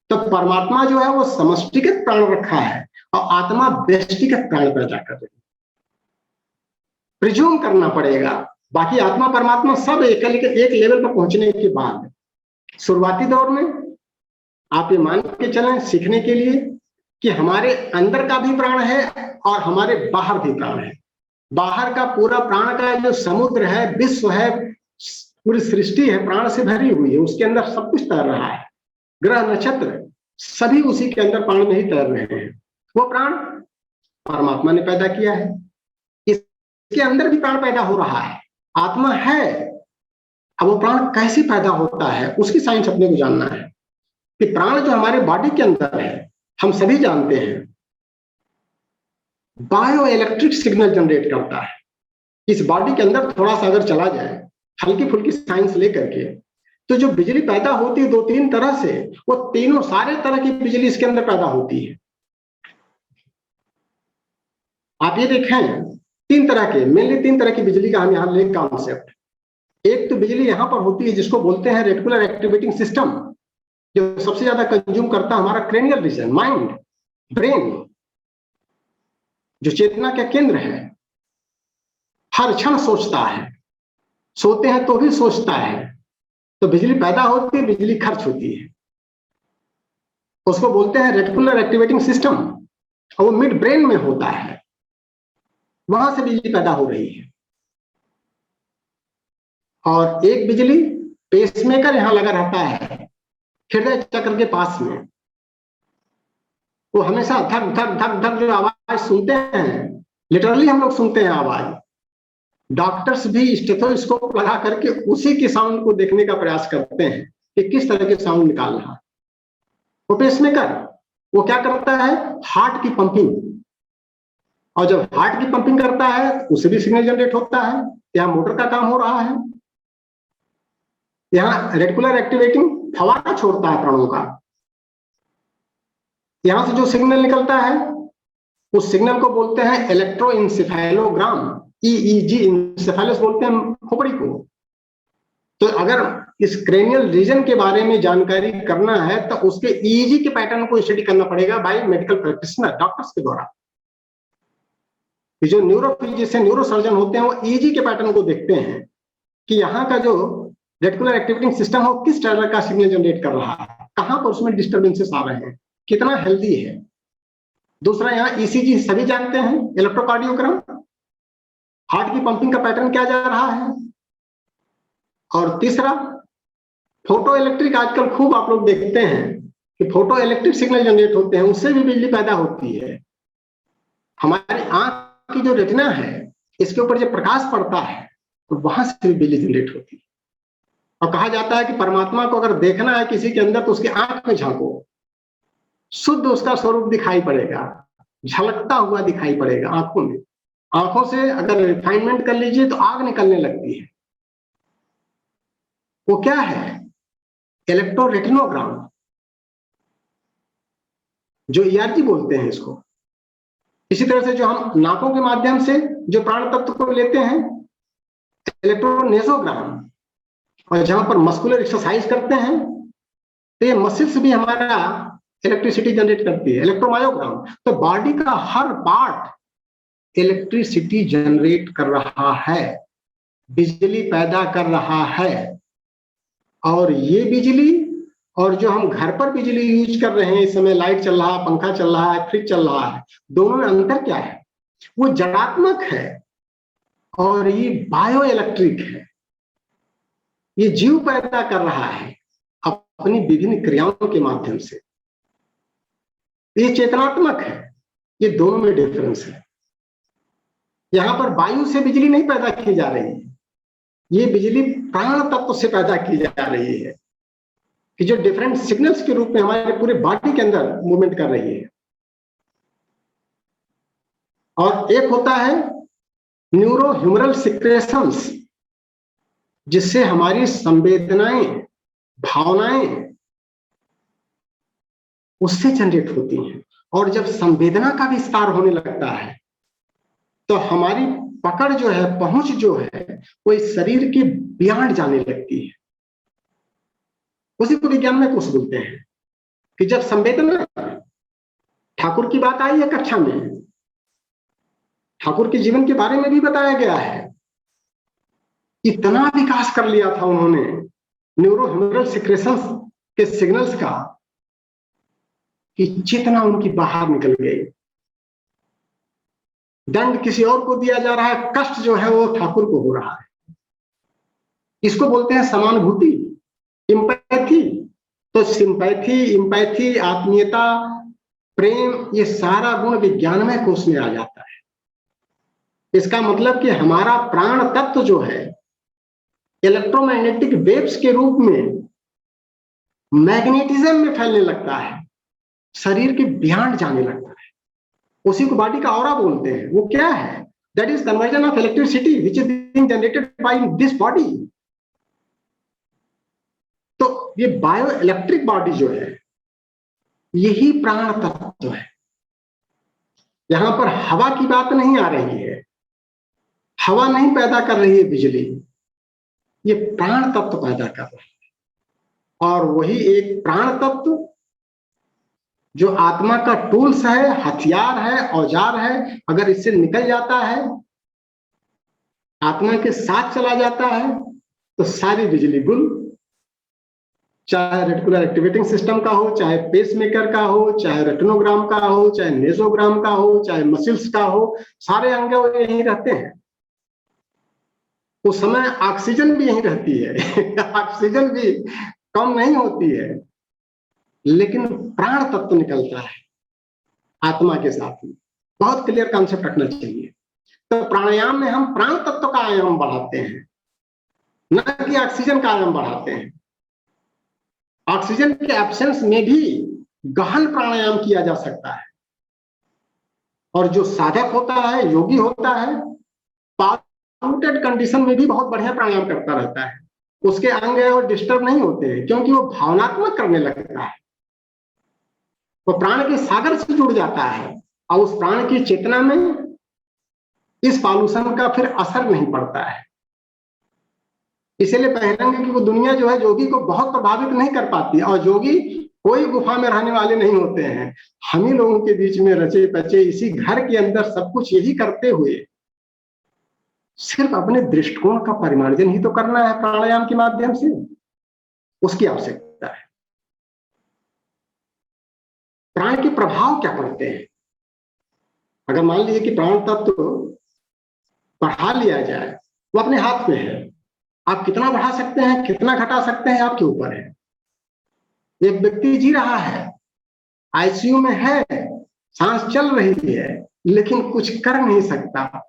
तो परमात्मा जो है वो समष्टिगत प्राण रखा है और आत्मा व्यष्टिगत प्राण पैदा कर रही है। प्रिज्यूम करना पड़ेगा, बाकी आत्मा परमात्मा सब एक लेवल पर पहुंचने के बाद शुरुआती दौर में आप ये मान के चलें सीखने के लिए कि हमारे अंदर का भी प्राण है और हमारे बाहर भी प्राण है। बाहर का पूरा प्राण का जो समुद्र है, विश्व है, पूरी सृष्टि है, प्राण से भरी हुई है, उसके अंदर सब कुछ तैर रहा है। ग्रह नक्षत्र सभी उसी के अंदर प्राण में ही तैर रहे हैं। वो प्राण परमात्मा ने पैदा किया है। इसके अंदर भी प्राण पैदा हो रहा है, आत्मा है। अब वो प्राण कैसे पैदा होता है उसकी साइंस अपने को जानना है कि प्राण जो हमारे बॉडी के अंदर है, हम सभी जानते हैं, बायो इलेक्ट्रिक सिग्नल जनरेट करता है। इस बॉडी के अंदर थोड़ा सा अगर चला जाए, हल्की फुल्की साइंस लेकर के, तो जो बिजली पैदा होती है 2-3 तरह से, वो तीनों सारे तरह की बिजली इसके अंदर पैदा होती है। आप ये देखें 3 तरह के, मेनली 3 तरह की बिजली का हम यहाँ लें कॉन्सेप्ट। एक तो बिजली यहां पर होती है जिसको बोलते हैं रेटिकुलर एक्टिवेटिंग सिस्टम, जो सबसे ज्यादा कंज्यूम करता है हमारा क्रेनियल रीजन, माइंड, ब्रेन, जो चेतना का केंद्र है, हर क्षण सोचता है, सोते हैं तो भी सोचता है। तो बिजली पैदा होती है, बिजली खर्च होती है, उसको बोलते हैं रेटिकुलर एक्टिवेटिंग सिस्टम, और वो मिड ब्रेन में होता है, वहां से बिजली पैदा हो रही है। और एक बिजली पेसमेकर यहां लगा रहता है हृदय चक्र के पास में, वो हमेशा धक धक धक धक जो आवाज सुनते हैं, लिटरली हम लोग सुनते हैं आवाज। डॉक्टर्स भी स्टेथोस्कोप लगा करके उसी के साउंड को देखने का प्रयास करते हैं कि किस तरह के साउंड निकाल रहा है। वो पेसमेकर वो क्या करता है, हार्ट की पंपिंग, और जब हार्ट की पंपिंग करता है उससे भी सिग्नल जनरेट होता है। यहाँ मोटर का काम हो रहा है, यहाँ रेटिकुलर एक्टिवेटिंग फवारा छोड़ता है प्राणों का, यहां से जो सिग्नल निकलता है उस सिग्नल को बोलते हैं इलेक्ट्रोइंसेफेलोग्राम, ईईजी, इंसेफेलस बोलते हैं खोपड़ी को। तो अगर इस क्रेनियल रीजन के बारे में जानकारी करना है तो उसके ईईजी के पैटर्न को स्टडी करना पड़ेगा बाय मेडिकल प्रैक्टिशनर, डॉक्टर्स के द्वारा। जो न्यूरोफिजिशियन, न्यूरोसर्जन होते हैं वो ईईजी के पैटर्न को देखते हैं कि यहाँ का जो रेटिकुलर एक्टिवेटिंग सिस्टम हो किस तरह का सिग्नल जनरेट कर रहा है, कहां पर उसमें डिस्टर्बेंसेस आ रहे हैं, कितना हेल्दी है। दूसरा यहाँ ईसीजी सभी जानते हैं, इलेक्ट्रोकार्डियोग्राम, हार्ट की पंपिंग का पैटर्न क्या जा रहा है। और तीसरा फोटो इलेक्ट्रिक, आजकल खूब आप लोग देखते हैं कि फोटो इलेक्ट्रिक सिग्नल जनरेट होते हैं, उससे भी बिजली पैदा होती है। हमारी आंख की जो रेटिना है इसके ऊपर जब प्रकाश पड़ता है तो वहां से भी बिजली जनरेट होती है। और कहा जाता है कि परमात्मा को अगर देखना है किसी के अंदर तो उसकी आंख में झांको, शुद्ध उसका स्वरूप दिखाई पड़ेगा, झलकता हुआ दिखाई पड़ेगा आंखों में। आंखों से अगर रिफाइनमेंट कर लीजिए तो आग निकलने लगती है। वो क्या है, इलेक्ट्रोरेटिनोग्राम, जो ईआरजी बोलते हैं इसको। इसी तरह से जो हम नाकों के माध्यम से जो प्राण तत्व को लेते हैं, इलेक्ट्रोनेजोग्राम, और जहां पर मस्कुलर एक्सरसाइज करते हैं तो ये मसल्स भी हमारा इलेक्ट्रिसिटी जनरेट करती है, इलेक्ट्रोमायोग्राम। तो बॉडी का हर पार्ट इलेक्ट्रिसिटी जनरेट कर रहा है, बिजली पैदा कर रहा है। और ये बिजली और जो हम घर पर बिजली यूज कर रहे हैं, इस समय लाइट चल रहा है, पंखा चल रहा है, फ्रिज चल रहा है, दोनों में अंतर क्या है, वो जड़ात्मक है और ये बायो इलेक्ट्रिक है। ये जीव पैदा कर रहा है अपनी विभिन्न क्रियाओं के माध्यम से, ये चेतनात्मक है। ये दोनों में डिफरेंस है। यहां पर वायु से बिजली नहीं पैदा की जा रही है, ये बिजली प्राण तत्व से पैदा की जा रही है कि जो डिफरेंट सिग्नल्स के रूप में हमारे पूरे बॉडी के अंदर मूवमेंट कर रही है। और एक होता है न्यूरोह्यूमरल सिक्रेशंस, जिससे हमारी संवेदनाएं, भावनाएं उससे जनरेट होती हैं। और जब संवेदना का विस्तार होने लगता है तो हमारी पकड़ जो है, पहुंच जो है, वो इस शरीर के बियॉन्ड जाने लगती है। उसी को विज्ञान में कोश बोलते हैं कि जब संवेदना, ठाकुर की बात आई है कक्षा में, ठाकुर के जीवन के बारे में भी बताया गया है। इतना विकास कर लिया था उन्होंने न्यूरोह्यूमरल सिक्रेशंस के सिग्नल्स का कि चेतना उनकी बाहर निकल गई। दंड किसी और को दिया जा रहा है, कष्ट जो है वो ठाकुर को हो रहा है। इसको बोलते हैं समानुभूति, इम्पैथी। तो सिंपैथी, इम्पैथी, आत्मीयता, प्रेम, ये सारा गुण विज्ञानमय कोश में आ जाता है। इसका मतलब कि हमारा प्राण तत्व जो है इलेक्ट्रोमैग्नेटिक वेव्स के रूप में मैग्नेटिज्म में फैलने लगता है, शरीर के बियॉन्ड जाने लगता है। उसी को बॉडी का ऑरा बोलते हैं। वो क्या है, that is conversion of electricity which is being generated by this body. ये बायो इलेक्ट्रिक बॉडी जो है यही प्राण तत्व है। यहां पर हवा की बात नहीं आ रही है, हवा नहीं पैदा कर रही है बिजली, ये प्राण तत्व पैदा कर रहा है। और वही एक प्राण तत्व जो आत्मा का टूल्स है, हथियार है, औजार है, अगर इससे निकल जाता है, आत्मा के साथ चला जाता है, तो सारी बिजली गुल, चाहे रेटिकुलर एक्टिवेटिंग सिस्टम का हो, चाहे पेसमेकर का हो, चाहे रेटिनोग्राम का हो, चाहे नेजोग्राम का हो, चाहे मसिल्स का हो, सारे अंग यहीं रहते हैं। उस समय ऑक्सीजन भी यहीं रहती है ऑक्सीजन भी कम नहीं होती है, लेकिन प्राण तत्व निकलता है आत्मा के साथ में। बहुत क्लियर कॉन्सेप्ट रखना चाहिए। तो प्राणायाम में हम प्राण तत्व का आयाम बढ़ाते हैं, न कि ऑक्सीजन का आयाम बढ़ाते हैं। ऑक्सीजन के एब्सेंस में भी गहन प्राणायाम किया जा सकता है, और जो साधक होता है, योगी होता है, पावरफुल कंडीशन में भी बहुत बढ़िया प्राणायाम करता रहता है। उसके अंग और डिस्टर्ब नहीं होते हैं, क्योंकि वो भावनात्मक करने लगता है, वो प्राण के सागर से जुड़ जाता है, और उस प्राण की चेतना में इस पॉल्यूशन का फिर असर नहीं पड़ता है। इसलिए बहिरंग की वो दुनिया जो है योगी को बहुत प्रभावित नहीं कर पाती, और योगी कोई गुफा में रहने वाले नहीं होते हैं। हम ही लोगों के बीच में रचे बचे इसी घर के अंदर सब कुछ यही करते हुए सिर्फ अपने दृष्टिकोण का परिमार्जन ही तो करना है प्राणायाम के माध्यम से, उसकी आवश्यकता है। प्राण के प्रभाव क्या पड़ते हैं? अगर मान लीजिए कि प्राण तत्व बढ़ा लिया जाए, वो अपने हाथ में है, आप कितना बढ़ा सकते हैं, कितना घटा सकते हैं, आपके ऊपर है। एक व्यक्ति जी रहा है, आईसीयू में है, सांस चल रही है, लेकिन कुछ कर नहीं सकता,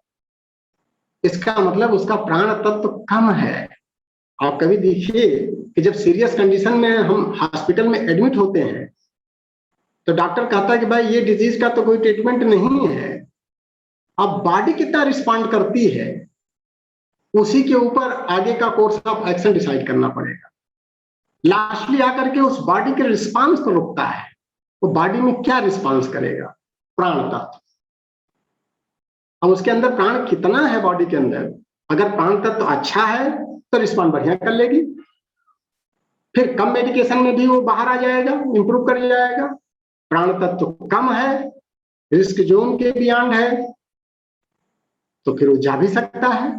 इसका मतलब उसका प्राण तत्व कम है। आप कभी देखिए कि जब सीरियस कंडीशन में हम हॉस्पिटल में एडमिट होते हैं, तो डॉक्टर कहता है कि भाई ये डिजीज का तो कोई ट्रीटमेंट नहीं है। अब बॉडी कितना रिस्पॉन्ड करती है, उसी के ऊपर आगे का कोर्स ऑफ एक्शन डिसाइड करना पड़ेगा। लास्टली आकर के उस बॉडी के रिस्पांस को रुकता है, वो बॉडी में क्या रिस्पांस करेगा, प्राण तत्व। अब उसके अंदर प्राण कितना है बॉडी के अंदर, अगर प्राण तत्व अच्छा है तो रिस्पॉन्स बढ़िया कर लेगी, फिर कम मेडिकेशन में भी वो बाहर आ जाएगा, इंप्रूव कर जाएगा। प्राण तत्व कम है, रिस्क जोन के बियॉन्ड है, तो फिर वो जा भी सकता है।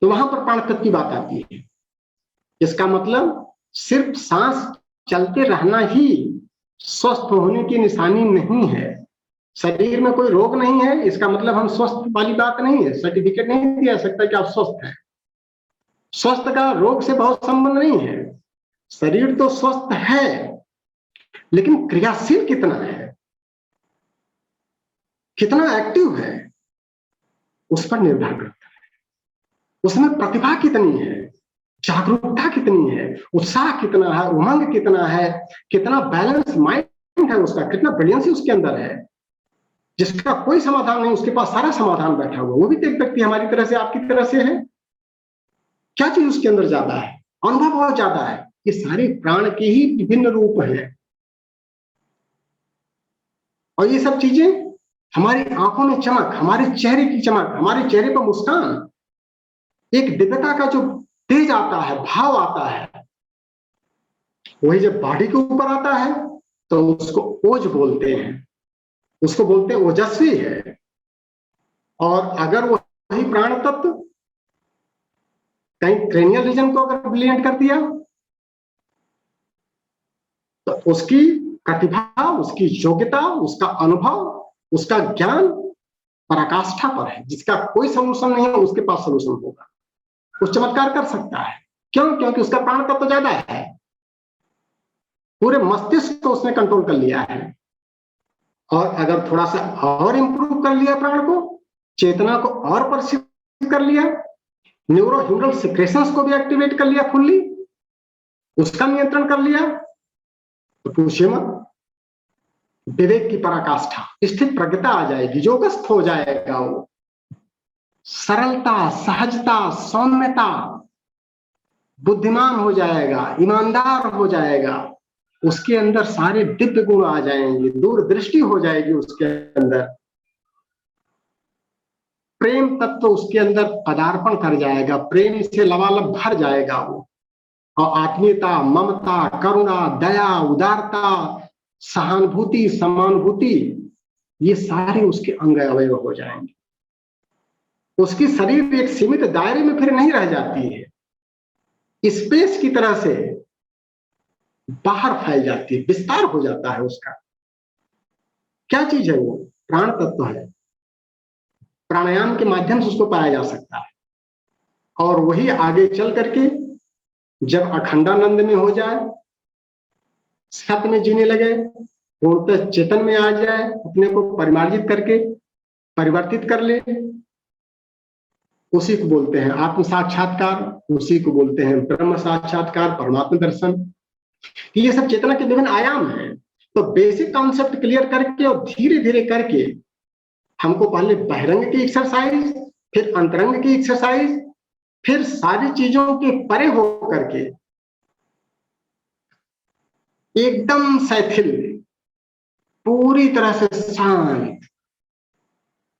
तो वहां पर प्राण तत्व की बात आती है। इसका मतलब सिर्फ सांस चलते रहना ही स्वस्थ होने की निशानी नहीं है। शरीर में कोई रोग नहीं है, इसका मतलब हम स्वस्थ वाली बात नहीं है। सर्टिफिकेट नहीं दिया सकता कि आप स्वस्थ हैं। स्वस्थ का रोग से बहुत संबंध नहीं है। शरीर तो स्वस्थ है, लेकिन क्रियाशील कितना है, कितना एक्टिव है, उस पर निर्भर करता है। उसमें प्रतिभा कितनी है, जागरूकता कितनी है, उत्साह कितना है, उमंग कितना है, कितना बैलेंस माइंड है उसका, कितना ब्रिलियंसी उसके अंदर है। जिसका कोई समाधान नहीं, उसके पास सारा समाधान बैठा हुआ। वो भी तो एक व्यक्ति हमारी तरह से, आपकी तरह से है। क्या चीज उसके अंदर ज्यादा है, अनुभव बहुत ज्यादा है। ये सारे प्राण के ही विभिन्न रूप हैं, और ये सब चीजें हमारी आंखों में चमक, हमारे चेहरे की चमक, हमारे चेहरे पर मुस्कान, एक दिव्यता का जो तेज आता है, भाव आता है, वही जब बॉडी के ऊपर आता है तो उसको ओज बोलते हैं, उसको बोलते हैं ओजस्वी है। और अगर वही प्राण तत्व कहीं क्रेनियल रीजन को अगर ब्रिलियंट कर दिया, तो उसकी प्रतिभा, उसकी योग्यता, उसका अनुभव, उसका ज्ञान पराकाष्ठा पर है। जिसका कोई सोल्यूशन नहीं है, उसके पास सोल्यूशन होगा, वो चमत्कार कर सकता है। क्यों? क्योंकि उसका प्राण तत्व ज्यादा है, पूरे मस्तिष्क को उसने कंट्रोल कर लिया है। और अगर थोड़ा सा और इंप्रूव कर लिया प्राण को, चेतना को और परिष्कृत कर लिया, न्यूरोह्यूमरल सिक्रेशंस को भी एक्टिवेट कर लिया फुल्ली, उसका नियंत्रण कर लिया, तो पूछिए मत, विवेक की पराकाष्ठा, स्थित प्रज्ञता आ जाएगी, योगस्थ हो जाएगा वो। सरलता, सहजता, सौम्यता, बुद्धिमान हो जाएगा, ईमानदार हो जाएगा, उसके अंदर सारे दिव्य गुण आ जाएंगे, दूरदृष्टि हो जाएगी उसके अंदर, प्रेम तत्व उसके अंदर पदार्पण कर जाएगा, प्रेम से लबालब भर जाएगा वो, और आत्मीयता, ममता, करुणा, दया, उदारता, सहानुभूति, समानुभूति, ये सारे उसके अंग अवयव हो जाएंगे। उसकी शरीर एक सीमित दायरे में फिर नहीं रह जाती है, स्पेस की तरह से बाहर फैल जाती है, विस्तार हो जाता है उसका। क्या चीज है वो? प्राण तत्व है। प्राणायाम के माध्यम से उसको पाया जा सकता है, और वही आगे चल करके जब अखंडानंद में हो जाए, सत्य में जीने लगे, पूर्णतः चेतन में आ जाए, अपने को परिमार्जित करके परिवर्तित कर ले, उसी को बोलते हैं आत्म साक्षात्कार, उसी को बोलते हैं ब्रह्म साक्षात्कार, परमात्मा दर्शन। ये सब चेतना के विभिन्न आयाम हैं। तो बेसिक कॉन्सेप्ट क्लियर करके और धीरे धीरे करके हमको पहले बहिरंग की एक्सरसाइज, फिर अंतरंग की एक्सरसाइज, फिर सारी चीजों के परे हो करके एकदम शिथिल, पूरी तरह से शांत,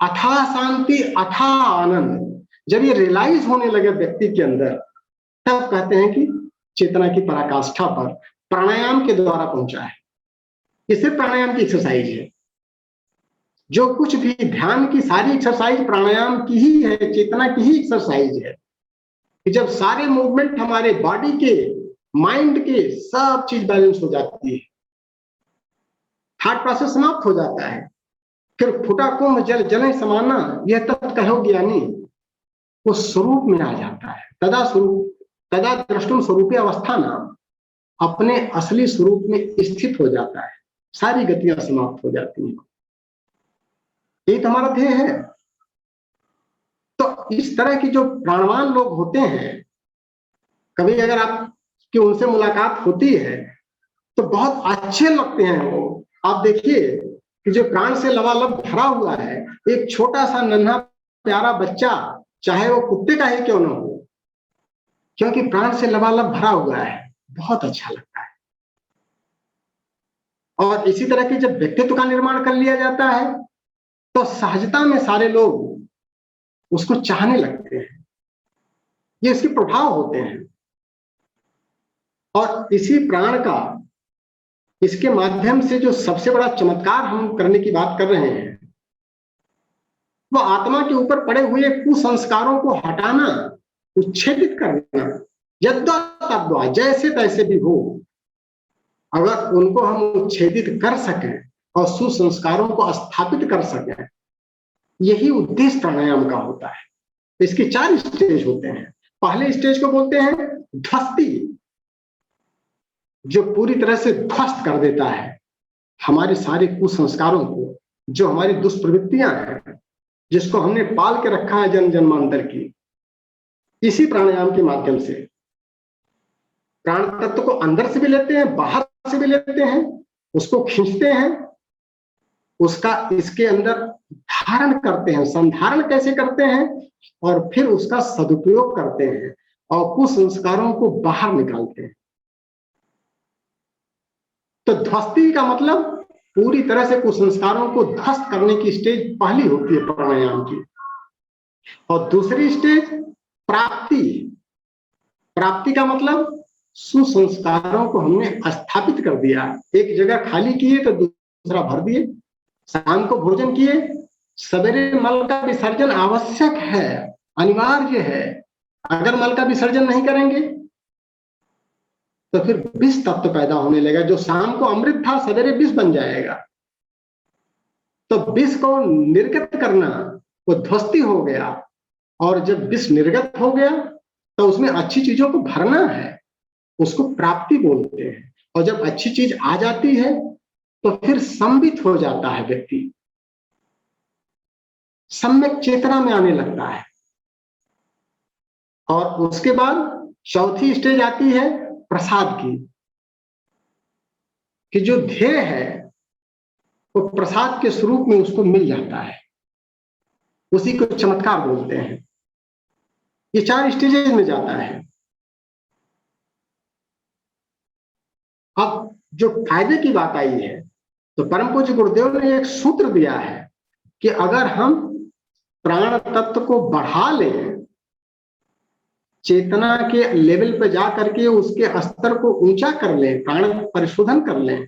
अथाह शांति, अथाह आनंद, जब ये रियलाइज होने लगे व्यक्ति के अंदर, तब कहते हैं कि चेतना की पराकाष्ठा पर प्राणायाम के द्वारा पहुंचा है। ये सिर्फ प्राणायाम की एक्सरसाइज है। जो कुछ भी ध्यान की सारी एक्सरसाइज प्राणायाम की ही है, चेतना की ही एक्सरसाइज है। कि जब सारे मूवमेंट हमारे बॉडी के, माइंड के, सब चीज बैलेंस हो जाती है, थॉट प्रोसेस समाप्त हो जाता है, फिर फुटा कुंभ जल जले समाना, यह तत्व कहो ज्ञानी, वो स्वरूप में आ जाता है। तदा स्वरूप, तदा द्रष्टुम स्वरूपी अवस्था नाम, अपने असली स्वरूप में स्थित हो जाता है, सारी गतियां समाप्त हो जाती हैं। ये तो हमारा ध्येय है। तो इस तरह की जो प्राणवान लोग होते हैं, कभी अगर आपकी उनसे मुलाकात होती है तो बहुत अच्छे लगते हैं वो। आप देखिए कि जो प्राण से लबालब भरा हुआ है, एक छोटा सा नन्हा प्यारा बच्चा, चाहे वो कुत्ते का ही क्यों ना हो, क्योंकि प्राण से लबालब भरा हुआ है, बहुत अच्छा लगता है। और इसी तरह के जब व्यक्तित्व का निर्माण कर लिया जाता है तो सहजता में सारे लोग उसको चाहने लगते हैं। ये इसके प्रभाव होते हैं। और इसी प्राण का, इसके माध्यम से जो सबसे बड़ा चमत्कार हम करने की बात कर रहे हैं, वो आत्मा के ऊपर पड़े हुए कुसंस्कारों को हटाना, उच्छेदित करना, यद्वा तद्वा, जैसे तैसे भी हो, अगर उनको हम उच्छेदित कर सकें और सुसंस्कारों को स्थापित कर सकें, यही उद्देश्य प्राणायाम का होता है। इसके 4 स्टेज होते हैं। पहले स्टेज को बोलते हैं ध्वस्ती, जो पूरी तरह से ध्वस्त कर देता है हमारे सारे कुसंस्कारों को, जो हमारी दुष्प्रवृत्तियां हैं, जिसको हमने पाल के रखा है जन्म जन्मांतर की। इसी प्राणायाम के माध्यम से प्राण तत्व को अंदर से भी लेते हैं, बाहर से भी लेते हैं, उसको खींचते हैं, उसका इसके अंदर धारण करते हैं। संधारण कैसे करते हैं? और फिर उसका सदुपयोग करते हैं और कुसंस्कारों को बाहर निकालते हैं। तो ध्वस्ती का मतलब पूरी तरह से कुसंस्कारों को ध्वस्त करने की स्टेज पहली होती है प्राणायाम की। और दूसरी स्टेज प्राप्ति। प्राप्ति का मतलब सुसंस्कारों को हमने स्थापित कर दिया, एक जगह खाली किए तो दूसरा भर दिए। शाम को भोजन किए, सवेरे मल का विसर्जन आवश्यक है, अनिवार्य है। अगर मल का विसर्जन नहीं करेंगे तो फिर विष तत्व पैदा होने लगेगा। जो शाम को अमृत था सवेरे विष बन जाएगा। तो विष को निर्गत करना वो ध्वस्ती हो गया। और जब विष निर्गत हो गया तो उसमें अच्छी चीजों को भरना है, उसको प्राप्ति बोलते हैं। और जब अच्छी चीज आ जाती है तो फिर संबित हो जाता है व्यक्ति, सम्यक चेतना में आने लगता है। और उसके बाद चौथी स्टेज आती है प्रसाद की, कि जो ध्येय है वो प्रसाद के स्वरूप में उसको मिल जाता है, उसी को चमत्कार बोलते हैं। ये 4 स्टेजेस में जाता है। जो फायदे की बात आई है, तो परम पूज्य गुरुदेव ने एक सूत्र दिया है कि अगर हम प्राण तत्व को बढ़ा लें, चेतना के लेवल पर जा करके उसके स्तर को ऊंचा कर लें, प्राण परिशोधन कर लें,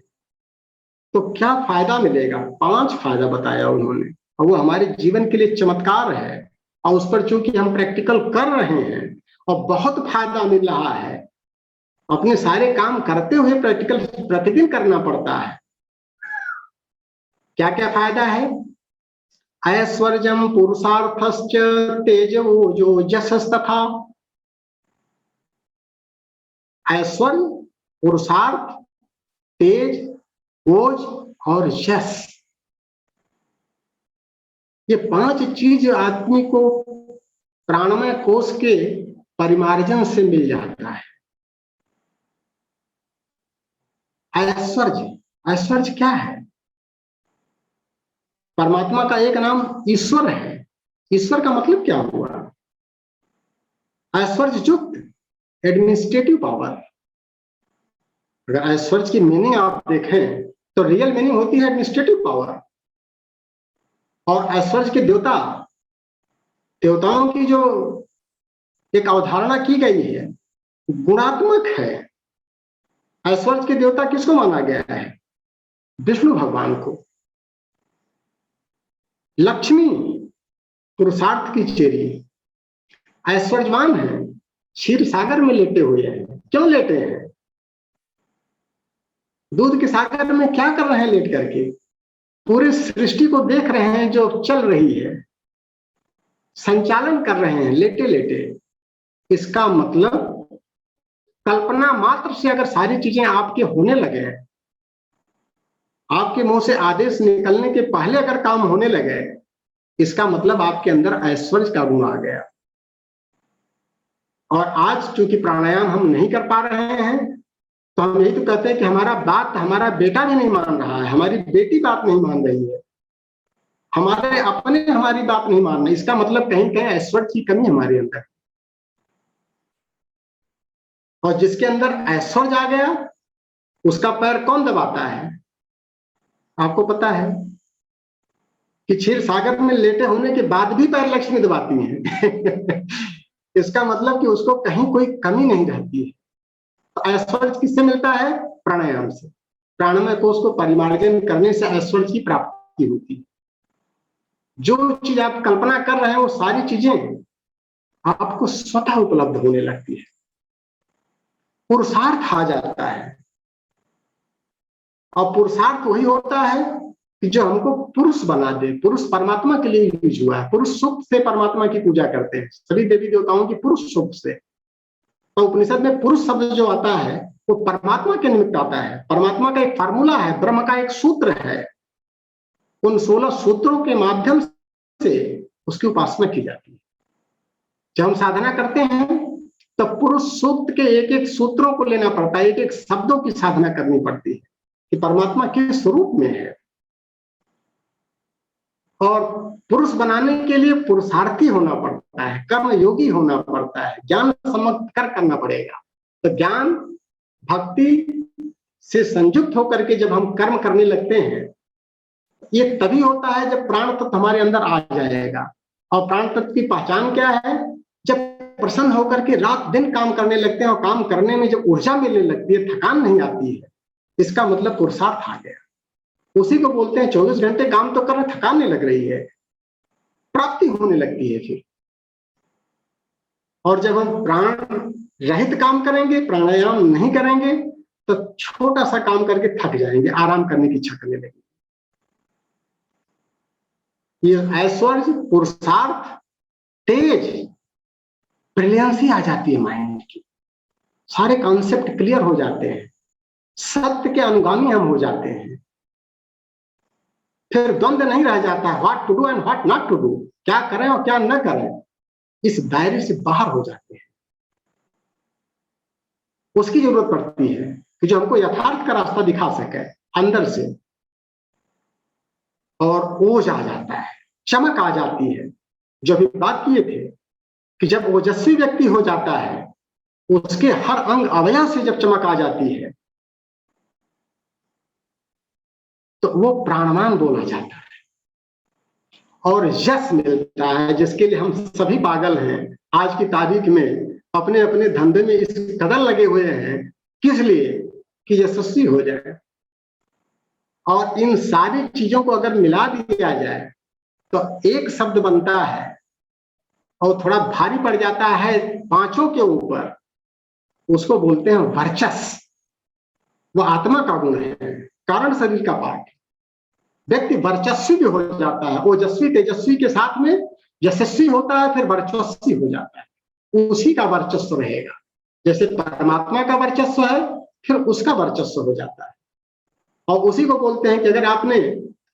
तो क्या फायदा मिलेगा। 5 फायदा बताया उन्होंने, और वो हमारे जीवन के लिए चमत्कार है, और उस पर चूंकि हम प्रैक्टिकल कर रहे हैं और बहुत फायदा मिल रहा है, अपने सारे काम करते हुए प्रैक्टिकल प्रतिदिन करना पड़ता है। क्या क्या फायदा है। ऐश्वर्यम पुरुषार्थश्च तेजो यशस्तथा। ऐश्वर्य, पुरुषार्थ, तेज, ओज और यश, ये 5 चीज आदमी को प्राणमय कोश के परिमार्जन से मिल जाता है। ऐश्वर्य, ऐश्वर्य क्या है। परमात्मा का एक नाम ईश्वर है। ईश्वर का मतलब क्या हुआ। ऐश्वर्य युक्त, एडमिनिस्ट्रेटिव पावर। अगर ऐश्वर्य की मीनिंग आप देखें तो रियल मीनिंग होती है एडमिनिस्ट्रेटिव पावर। और ऐश्वर्य के देवता, देवताओं की जो एक अवधारणा की गई है गुणात्मक है। ऐश्वर्य के देवता किसको माना गया है। विष्णु भगवान को। लक्ष्मी पुरुषार्थ की चेरी, ऐश्वर्यवान है, क्षीर सागर में लेटे हुए हैं। क्यों लेटे हैं। दूध के सागर में क्या कर रहे हैं लेट करके। पूरे सृष्टि को देख रहे हैं जो चल रही है, संचालन कर रहे हैं लेटे लेटे। इसका मतलब कल्पना मात्र से अगर सारी चीजें आपके होने लगे, आपके मुंह से आदेश निकलने के पहले अगर काम होने लगे, इसका मतलब आपके अंदर ऐश्वर्य का गुण आ गया। और आज चूंकि प्राणायाम हम नहीं कर पा रहे हैं, तो हम यही तो कहते हैं कि हमारा बात हमारा बेटा भी नहीं मान रहा है, हमारी बेटी बात नहीं मान रही है, हमारे अपने हमारी बात नहीं मान रहे। इसका मतलब कहीं कहीं ऐश्वर्य की कमी हमारे अंदर। और जिसके अंदर ऐश्वर्य आ गया उसका पैर कौन दबाता है। आपको पता है कि क्षीर सागर में लेटे होने के बाद भी पैर लक्ष्मी दबाती हैं। इसका मतलब कि उसको कहीं कोई कमी नहीं रहती है। तो ऐश्वर्य किससे मिलता है। प्राणायाम से। प्राणमय कोश को परिमार्जन करने से ऐश्वर्य की प्राप्ति होती है। जो चीज आप कल्पना कर रहे हैं वो सारी चीजें आपको स्वतः उपलब्ध होने लगती है। पुरुषार्थ आ जाता है। और पुरुषार्थ वही होता है कि जो हमको पुरुष बना दे। पुरुष परमात्मा के लिए यूज हुआ है। पुरुष सूक्त से परमात्मा की पूजा करते हैं सभी देवी देवताओं की, पुरुष सूक्त से। तो उपनिषद में पुरुष शब्द जो आता है वो परमात्मा के निमित्त आता है। परमात्मा का एक फार्मूला है, ब्रह्म का एक सूत्र है। उन 16 सूत्रों के माध्यम से उसकी उपासना की जाती है। जब हम साधना करते हैं तो पुरुष सूक्त के एक एक सूत्रों को लेना पड़ता है, एक एक शब्दों की साधना करनी पड़ती है कि परमात्मा किस स्वरूप में है। और पुरुष बनाने के लिए पुरुषार्थी होना पड़ता है, कर्म योगी होना पड़ता है, ज्ञान सम्मत करना पड़ेगा। तो ज्ञान भक्ति से संयुक्त होकर के जब हम कर्म करने लगते हैं, ये तभी होता है जब प्राण तत्व हमारे अंदर आ जाएगा। और प्राण तत्व की पहचान क्या है। जब प्रसन्न होकर के रात दिन काम करने लगते हैं और काम करने में जब ऊर्जा मिलने लगती है, थकान नहीं आती है, इसका मतलब पुरुषार्थ आ गया। उसी को बोलते हैं 24 घंटे काम तो कर रहे, थकान नहीं लग रही है, प्राप्ति होने लगती है फिर। और जब हम प्राण रहित काम करेंगे, प्राणायाम नहीं करेंगे, तो छोटा सा काम करके थक जाएंगे, आराम करने की इच्छा करने लगेंगे। ये ऐश्वर्य, पुरुषार्थ, तेज, ब्रिलियंसी आ जाती है माइंड की। सारे कॉन्सेप्ट क्लियर हो जाते हैं, सत्य के अनुगामी हम हो जाते हैं। फिर द्वंद्व नहीं रह जाता है, what to do and what not to do, क्या करें और क्या न करें, इस दायरे से बाहर हो जाते हैं। उसकी जरूरत पड़ती है कि जो हमको यथार्थ का रास्ता दिखा सके अंदर से। और ओज आ जाता है, चमक आ जाती है। जो अभी बात किए थे कि जब ओजस्वी व्यक्ति हो जाता है, उसके हर अंग अवयव से जब चमक आ जाती है, तो वो प्राणवान बोला जाता है। और यश मिलता है, जिसके लिए हम सभी पागल हैं आज की तारीख में, अपने अपने धंधे में इस कदर लगे हुए हैं, किस लिए? कि यशस्वी हो जाए। और इन सारी चीजों को अगर मिला दिया जाए तो एक शब्द बनता है, और थोड़ा भारी पड़ जाता है पांचों के ऊपर, उसको बोलते हैं वर्चस्व। वो आत्मा का गुण है, कारण शरीर का पाठ। व्यक्ति वर्चस्वी भी हो जाता है, ओजस्वी तेजस्वी के साथ में यशस्वी होता है, फिर वर्चस्वी हो जाता है। उसी का वर्चस्व रहेगा, जैसे परमात्मा का वर्चस्व है, फिर उसका वर्चस्व हो जाता है। और उसी को बोलते हैं कि अगर आपने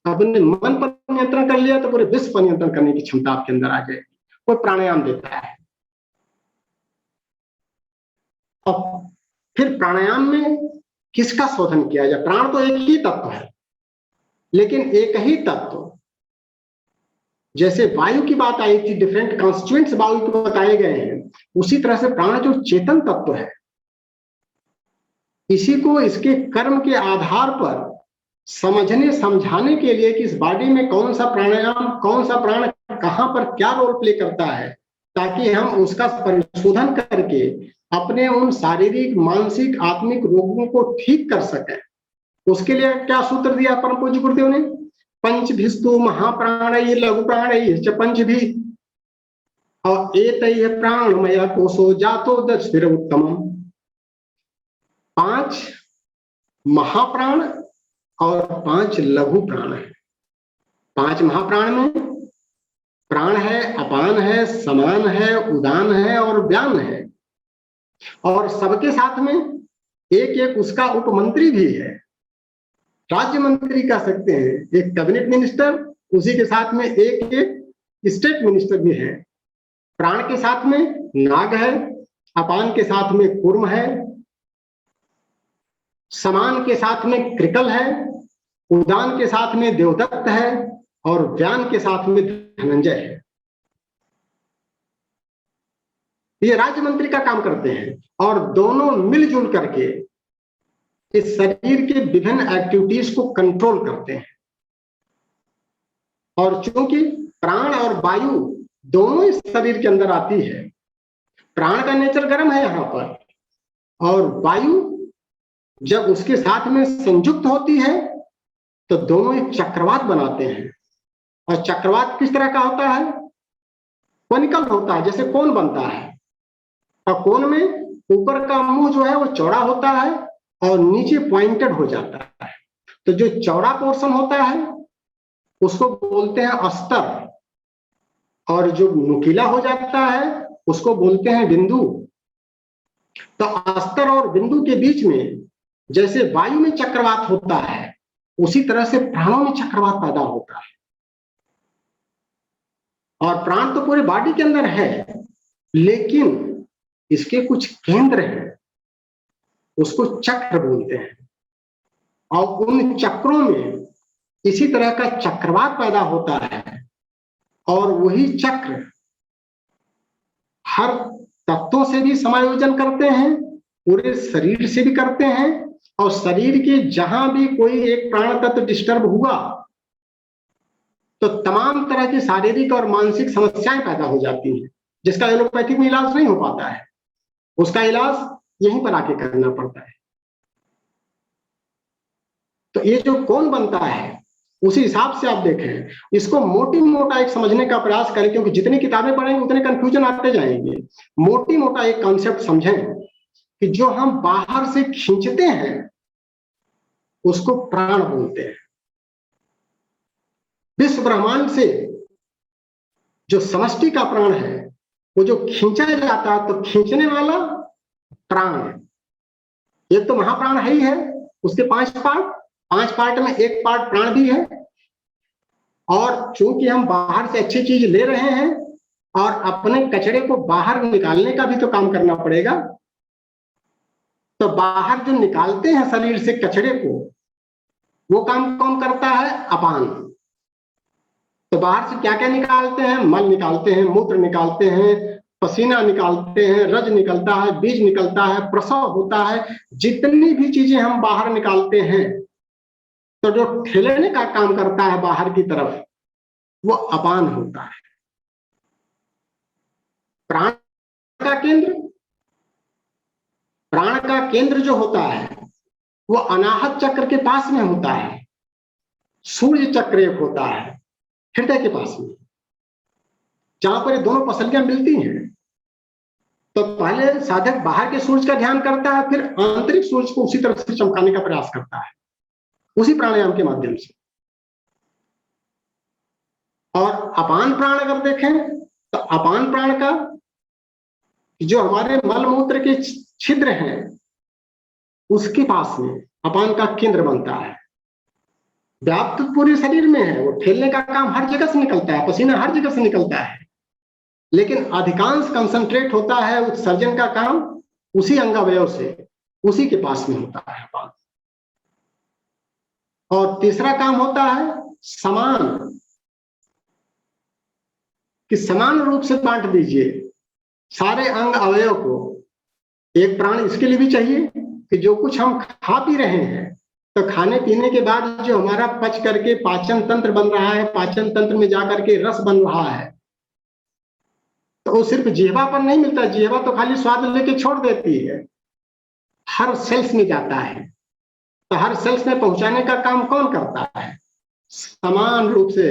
अपने मन पर नियंत्रण कर लिया तो पूरे विश्व पर नियंत्रण करने की क्षमता आपके अंदर आ जाएगी। कोई प्राणायाम देता है, और फिर प्राणायाम में किसका शोधन किया जाए? प्राण तो एक ही तत्व है, लेकिन एक ही तत्व, जैसे वायु की बात आई थी, डिफरेंट कॉन्स्टिट्यूएंट्स वायु को बताए गए हैं, उसी तरह से प्राण जो चेतन तत्व है, इसी को इसके कर्म के आधार पर समझने समझाने के लिए कि इस बॉडी में कौन सा प्राणायाम, कौन सा प्राण कहां पर क्या रोल प्ले करता है, ताकि हम उसका परिशोधन करके अपने उन शारीरिक, मानसिक, आत्मिक रोगों को ठीक कर सकें। उसके लिए क्या सूत्र दिया परम पूज्य गुरुदेव ने? पंचभिस्तु महाप्राणैः लघु प्राणैः च पंचभिः और एतैः प्राणमय कोशो जातो दक्षिर उत्तमम्। 5 महाप्राण और 5 लघु प्राण है। 5 महाप्राण में प्राण है, अपान है, समान है, उदान है और व्यान है। और सबके साथ में एक एक उसका उपमंत्री भी है, राज्य मंत्री कह सकते हैं, एक कैबिनेट मिनिस्टर, उसी के साथ में एक एक स्टेट मिनिस्टर भी है। प्राण के साथ में नाग है, अपान के साथ में कूर्म है, समान के साथ में कृकल है, उदान के साथ में देवदत्त है और व्यान के साथ में धनंजय है। ये राज्य मंत्री का काम करते हैं और दोनों मिलजुल करके इस शरीर के विभिन्न एक्टिविटीज को कंट्रोल करते हैं। और चूंकि प्राण और वायु दोनों इस शरीर के अंदर आती है, प्राण का नेचर गर्म है यहां पर, और वायु जब उसके साथ में संयुक्त होती है तो दोनों एक चक्रवात बनाते हैं। और चक्रवात किस तरह का होता है? कोनिकल होता है, जैसे कोन बनता है, और कोन में ऊपर का मुंह जो है वो चौड़ा होता है और नीचे पॉइंटेड हो जाता है। तो जो चौड़ा पोर्शन होता है उसको बोलते हैं अस्तर, और जो नुकीला हो जाता है उसको बोलते हैं बिंदु। तो अस्तर और बिंदु के बीच में जैसे वायु में चक्रवात होता है, उसी तरह से प्राणों में चक्रवात पैदा होता है। और प्राण तो पूरे बॉडी के अंदर है, लेकिन इसके कुछ केंद्र हैं, उसको चक्र बोलते हैं। और उन चक्रों में इसी तरह का चक्रवात पैदा होता है, और वही चक्र हर तत्वों से भी समायोजन करते हैं, पूरे शरीर से भी करते हैं। और शरीर के जहां भी कोई एक प्राण तत्व डिस्टर्ब हुआ तो तमाम तरह की शारीरिक और मानसिक समस्याएं पैदा हो जाती हैं, जिसका एलोपैथिक में इलाज नहीं हो पाता है। उसका इलाज यहीं पर आके करना पड़ता है। तो ये जो कौन बनता है, उसी हिसाब से आप देखें, इसको मोटी मोटा एक समझने का प्रयास करें, क्योंकि जितनी किताबें पढ़ेंगे उतने कंफ्यूजन आते जाएंगे। मोटी मोटा एक कॉन्सेप्ट समझें कि जो हम बाहर से खींचते हैं उसको प्राण बोलते हैं। विश्व ब्रह्मांड से जो समष्टि का प्राण है, वो जो खींचा जाता है, तो खींचने वाला प्राण है। एक तो महाप्राण है ही है, उसके 5 पार्ट में एक पार्ट प्राण भी है। और चूंकि हम बाहर से अच्छी चीज ले रहे हैं और अपने कचरे को बाहर निकालने का भी तो काम करना पड़ेगा, तो बाहर जो निकालते हैं शरीर से कचरे को, वो काम कौन करता है? अपान। तो बाहर से क्या क्या निकालते हैं? मल निकालते हैं, मूत्र निकालते हैं, पसीना निकालते हैं, रज निकलता है, बीज निकलता है, प्रसव होता है। जितनी भी चीजें हम बाहर निकालते हैं तो जो ठेलने का काम करता है बाहर की तरफ वो अपान होता है। प्राण का केंद्र, प्राण का केंद्र जो होता है वो अनाहत चक्र के पास में होता है। सूर्य चक्र एक होता है हृदय के पास में, जहां पर ये दोनों पसलियां मिलती हैं। तो पहले साधक बाहर के सूर्य का ध्यान करता है, फिर आंतरिक सूर्य को उसी तरह से चमकाने का प्रयास करता है उसी प्राणायाम के माध्यम से। और अपान प्राण अगर देखें तो अपान प्राण का जो हमारे मल मूत्र के छिद्र हैं उसके पास में अपान का केंद्र बनता है। व्याप्त पूरे शरीर में है, वो ठेलने का काम हर जगह से निकलता है, पसीना हर जगह से निकलता है, लेकिन अधिकांश कंसंट्रेट होता है उत्सर्जन का काम उसी अंगावयव से, उसी के पास में होता है अपान। और तीसरा काम होता है समान, कि समान रूप से बांट दीजिए सारे अंग अवयव को। एक प्राण इसके लिए भी चाहिए कि जो कुछ हम खा पी रहे हैं तो खाने पीने के बाद जो हमारा पच करके पाचन तंत्र बन रहा है, पाचन तंत्र में जाकर के रस बन रहा है, तो वो सिर्फ जिह्वा पर नहीं मिलता। जिह्वा तो खाली स्वाद लेके छोड़ देती है, हर सेल्स में जाता है। तो हर सेल्स में पहुंचाने का काम कौन करता है? समान रूप से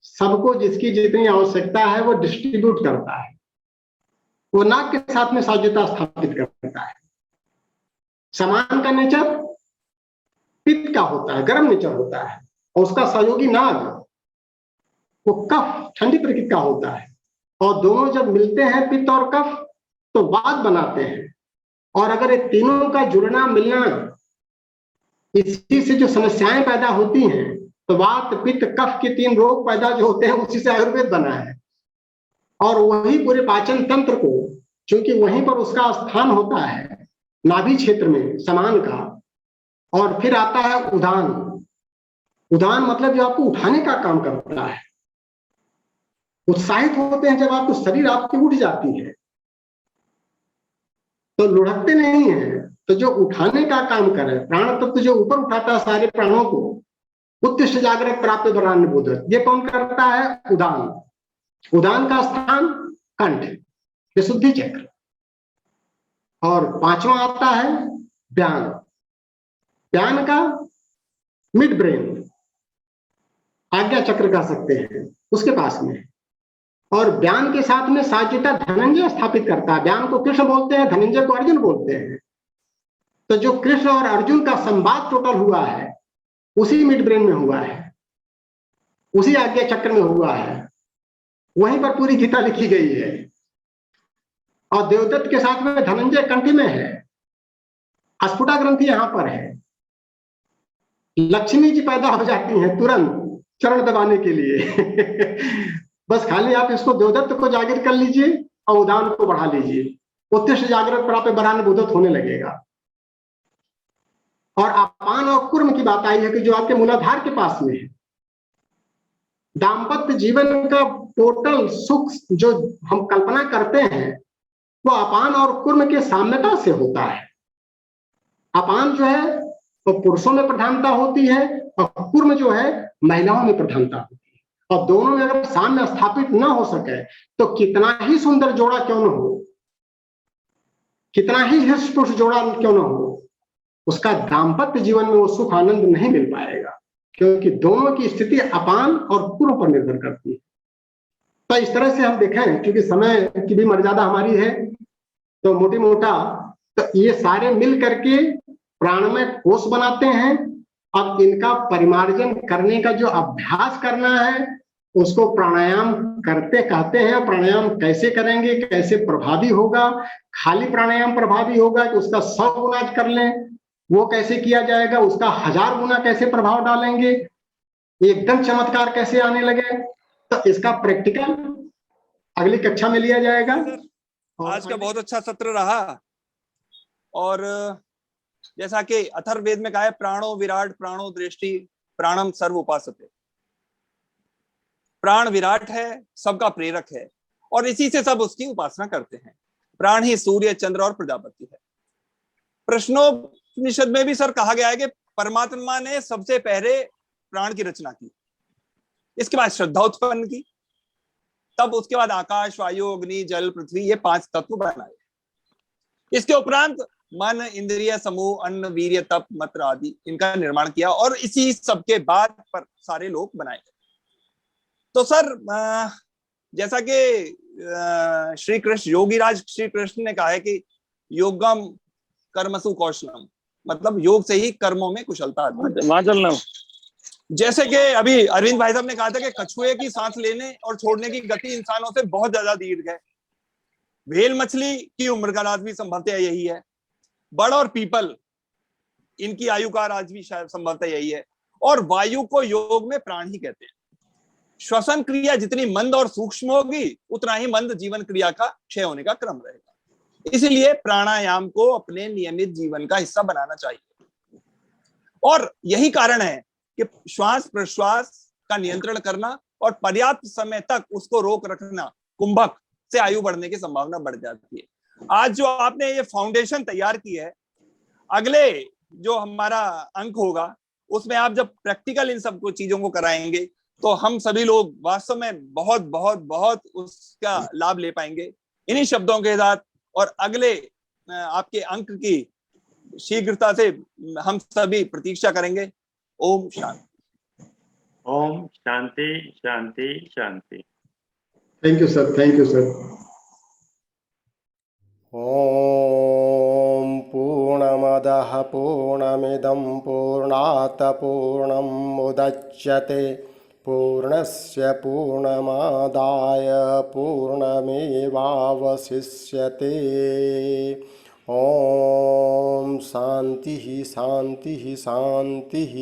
सबको जिसकी जितनी आवश्यकता है वो डिस्ट्रीब्यूट करता है। वो नाक के साथ में साझेता स्थापित करता है। समान का नेचर पित्त का होता है, गर्म नेचर होता है, और उसका सहयोगी नाग वो कफ ठंडी प्रकृति का होता है। और दोनों जब मिलते हैं पित्त और कफ तो वात बनाते हैं। और अगर ये तीनों का जुड़ना मिलना, इसी से जो समस्याएं पैदा होती हैं, तो वात पित्त कफ के 3 रोग पैदा जो होते हैं उसी से आयुर्वेद बना है। और वही पूरे पाचन तंत्र को, क्योंकि वहीं पर उसका स्थान होता है नाभि क्षेत्र में समान का। और फिर आता है उदान। उदान मतलब जो आपको उठाने का काम करता है। उत्साहित होते हैं जब आपको शरीर आपकी उठ जाती है, तो लुढ़कते नहीं है, तो जो उठाने का काम करे, प्राण तत्व जो ऊपर उठाता है सारे प्राणों को, उत्तिष्ठ जागृत प्राप्त वरान्य बोधक, ये कौन करता है? उदान। उदान का स्थान कंठ, विशुद्धि चक्र। और 5वां आता है व्यान। व्यान का मिड ब्रेन, आज्ञा चक्र कह सकते हैं, उसके पास में। और व्यान के साथ में साज्यता धनंजय स्थापित करता है। व्यान को कृष्ण बोलते हैं, धनंजय को अर्जुन बोलते हैं। तो जो कृष्ण और अर्जुन का संवाद टोटल हुआ है उसी मिड ब्रेन में हुआ है, उसी आज्ञा चक्र में हुआ है। वहीं पर पूरी गीता लिखी गई है। और देवदत्त के साथ में धनंजय कंठ में है, अस्फुटा ग्रंथि यहां पर है। लक्ष्मी जी पैदा हो जाती हैं तुरंत चरण दबाने के लिए। बस खाली आप इसको देवदत्त को जागृत कर लीजिए और उदान को बढ़ा लीजिए, उत्तिष्ठ जागृत प्राप्त वरान्य बोधक होने लगेगा। और अपान और कुर्म की बात आई है कि जो आपके मूलाधार के पास में है। दाम्पत्य जीवन का टोटल सुख जो हम कल्पना करते हैं वो अपान और कुर्म के साम्यता से होता है। अपान जो है वो पुरुषों में प्रधानता होती है और कुर्म जो है महिलाओं में प्रधानता होती है। और दोनों में अगर साम्य स्थापित ना हो सके तो कितना ही सुंदर जोड़ा क्यों न हो, कितना ही हृष्ट जोड़ा क्यों न हो, उसका दाम्पत्य जीवन में वो सुख आनंद नहीं मिल पाएगा, क्योंकि दोनों की स्थिति अपान और कुर्म पर निर्भर करती है। तो इस तरह से हम देखें, क्योंकि समय की भी मर्यादा हमारी है, तो मोटी मोटा तो ये सारे मिल करके प्राणमय कोष बनाते हैं। अब इनका परिमार्जन करने का जो अभ्यास करना है उसको प्राणायाम करते कहते हैं। प्राणायाम कैसे करेंगे, कैसे प्रभावी होगा? खाली प्राणायाम प्रभावी होगा कि उसका 100 गुना कर लें, वो कैसे किया जाएगा? उसका 1000 गुना कैसे प्रभाव डालेंगे? एकदम चमत्कार कैसे आने लगे? तो इसका प्रैक्टिकल अगली कक्षा में लिया जाएगा। आज का बहुत अच्छा सत्र रहा। और जैसा कि अथर्ववेद में कहा है, प्राणो विराट प्राणो दृष्टि प्राणम सर्व उपासते। प्राण विराट है, सबका प्रेरक है, और इसी से सब उसकी उपासना करते हैं। प्राण ही सूर्य, चंद्र और प्रजापति है। प्रश्नोपनिषद में भी सर कहा गया है कि परमात्मा ने सबसे पहले प्राण की रचना की, इसके बाद श्रद्धा उत्पन्न की, तब उसके बाद आकाश, वायु, अग्नि, जल, पृथ्वी, ये 5 तत्व बनाए। इसके उपरांत मन, इंद्रिय समूह, अन्न, वीर्य, तप, मंत्र आदि इनका निर्माण किया और इसी सबके बाद पर सारे लोक बनाए। तो सर जैसा कि श्री कृष्ण, योगीराज श्री कृष्ण ने कहा है कि योगम कर्मसु कौशलम, मतलब योग से ही कर्मों में कुशलता आती है। वहां चलना। जैसे कि अभी अरविंद भाई साहब ने कहा था कि कछुए की सांस लेने और छोड़ने की गति इंसानों से बहुत ज्यादा दीर्घ है। व्हेल मछली की उम्र का राज भी संभवतः यही है। बड़ और पीपल, इनकी आयु का राज भी शायद संभवतः यही है। और वायु को योग में प्राण ही कहते हैं। श्वसन क्रिया जितनी मंद और सूक्ष्म होगी, उतना ही मंद जीवन क्रिया का क्षय होने का क्रम रहेगा। इसलिए प्राणायाम को अपने नियमित जीवन का हिस्सा बनाना चाहिए। और यही कारण है कि श्वास प्रश्वास का नियंत्रण करना और पर्याप्त समय तक उसको रोक रखना, कुंभक से आयु बढ़ने की संभावना बढ़ जाती है। आज जो आपने ये फाउंडेशन तैयार की है, अगले जो हमारा अंक होगा उसमें आप जब प्रैक्टिकल इन सब चीजों को कराएंगे तो हम सभी लोग वास्तव में बहुत बहुत बहुत उसका लाभ ले पाएंगे। इन्हीं शब्दों के साथ और अगले आपके अंक की शीघ्रता से हम सभी प्रतीक्षा करेंगे। ओम शांति। ओम शांति शांति शांति। Thank you sir, thank you sir. ॐ पूर्णमदः पूर्णमिदं पूर्णात् पूर्णमुदच्यते पूर्णस्य पूर्णमादाय पूर्णमेवावशिष्यते। ॐ शान्तिः शान्तिः शान्तिः।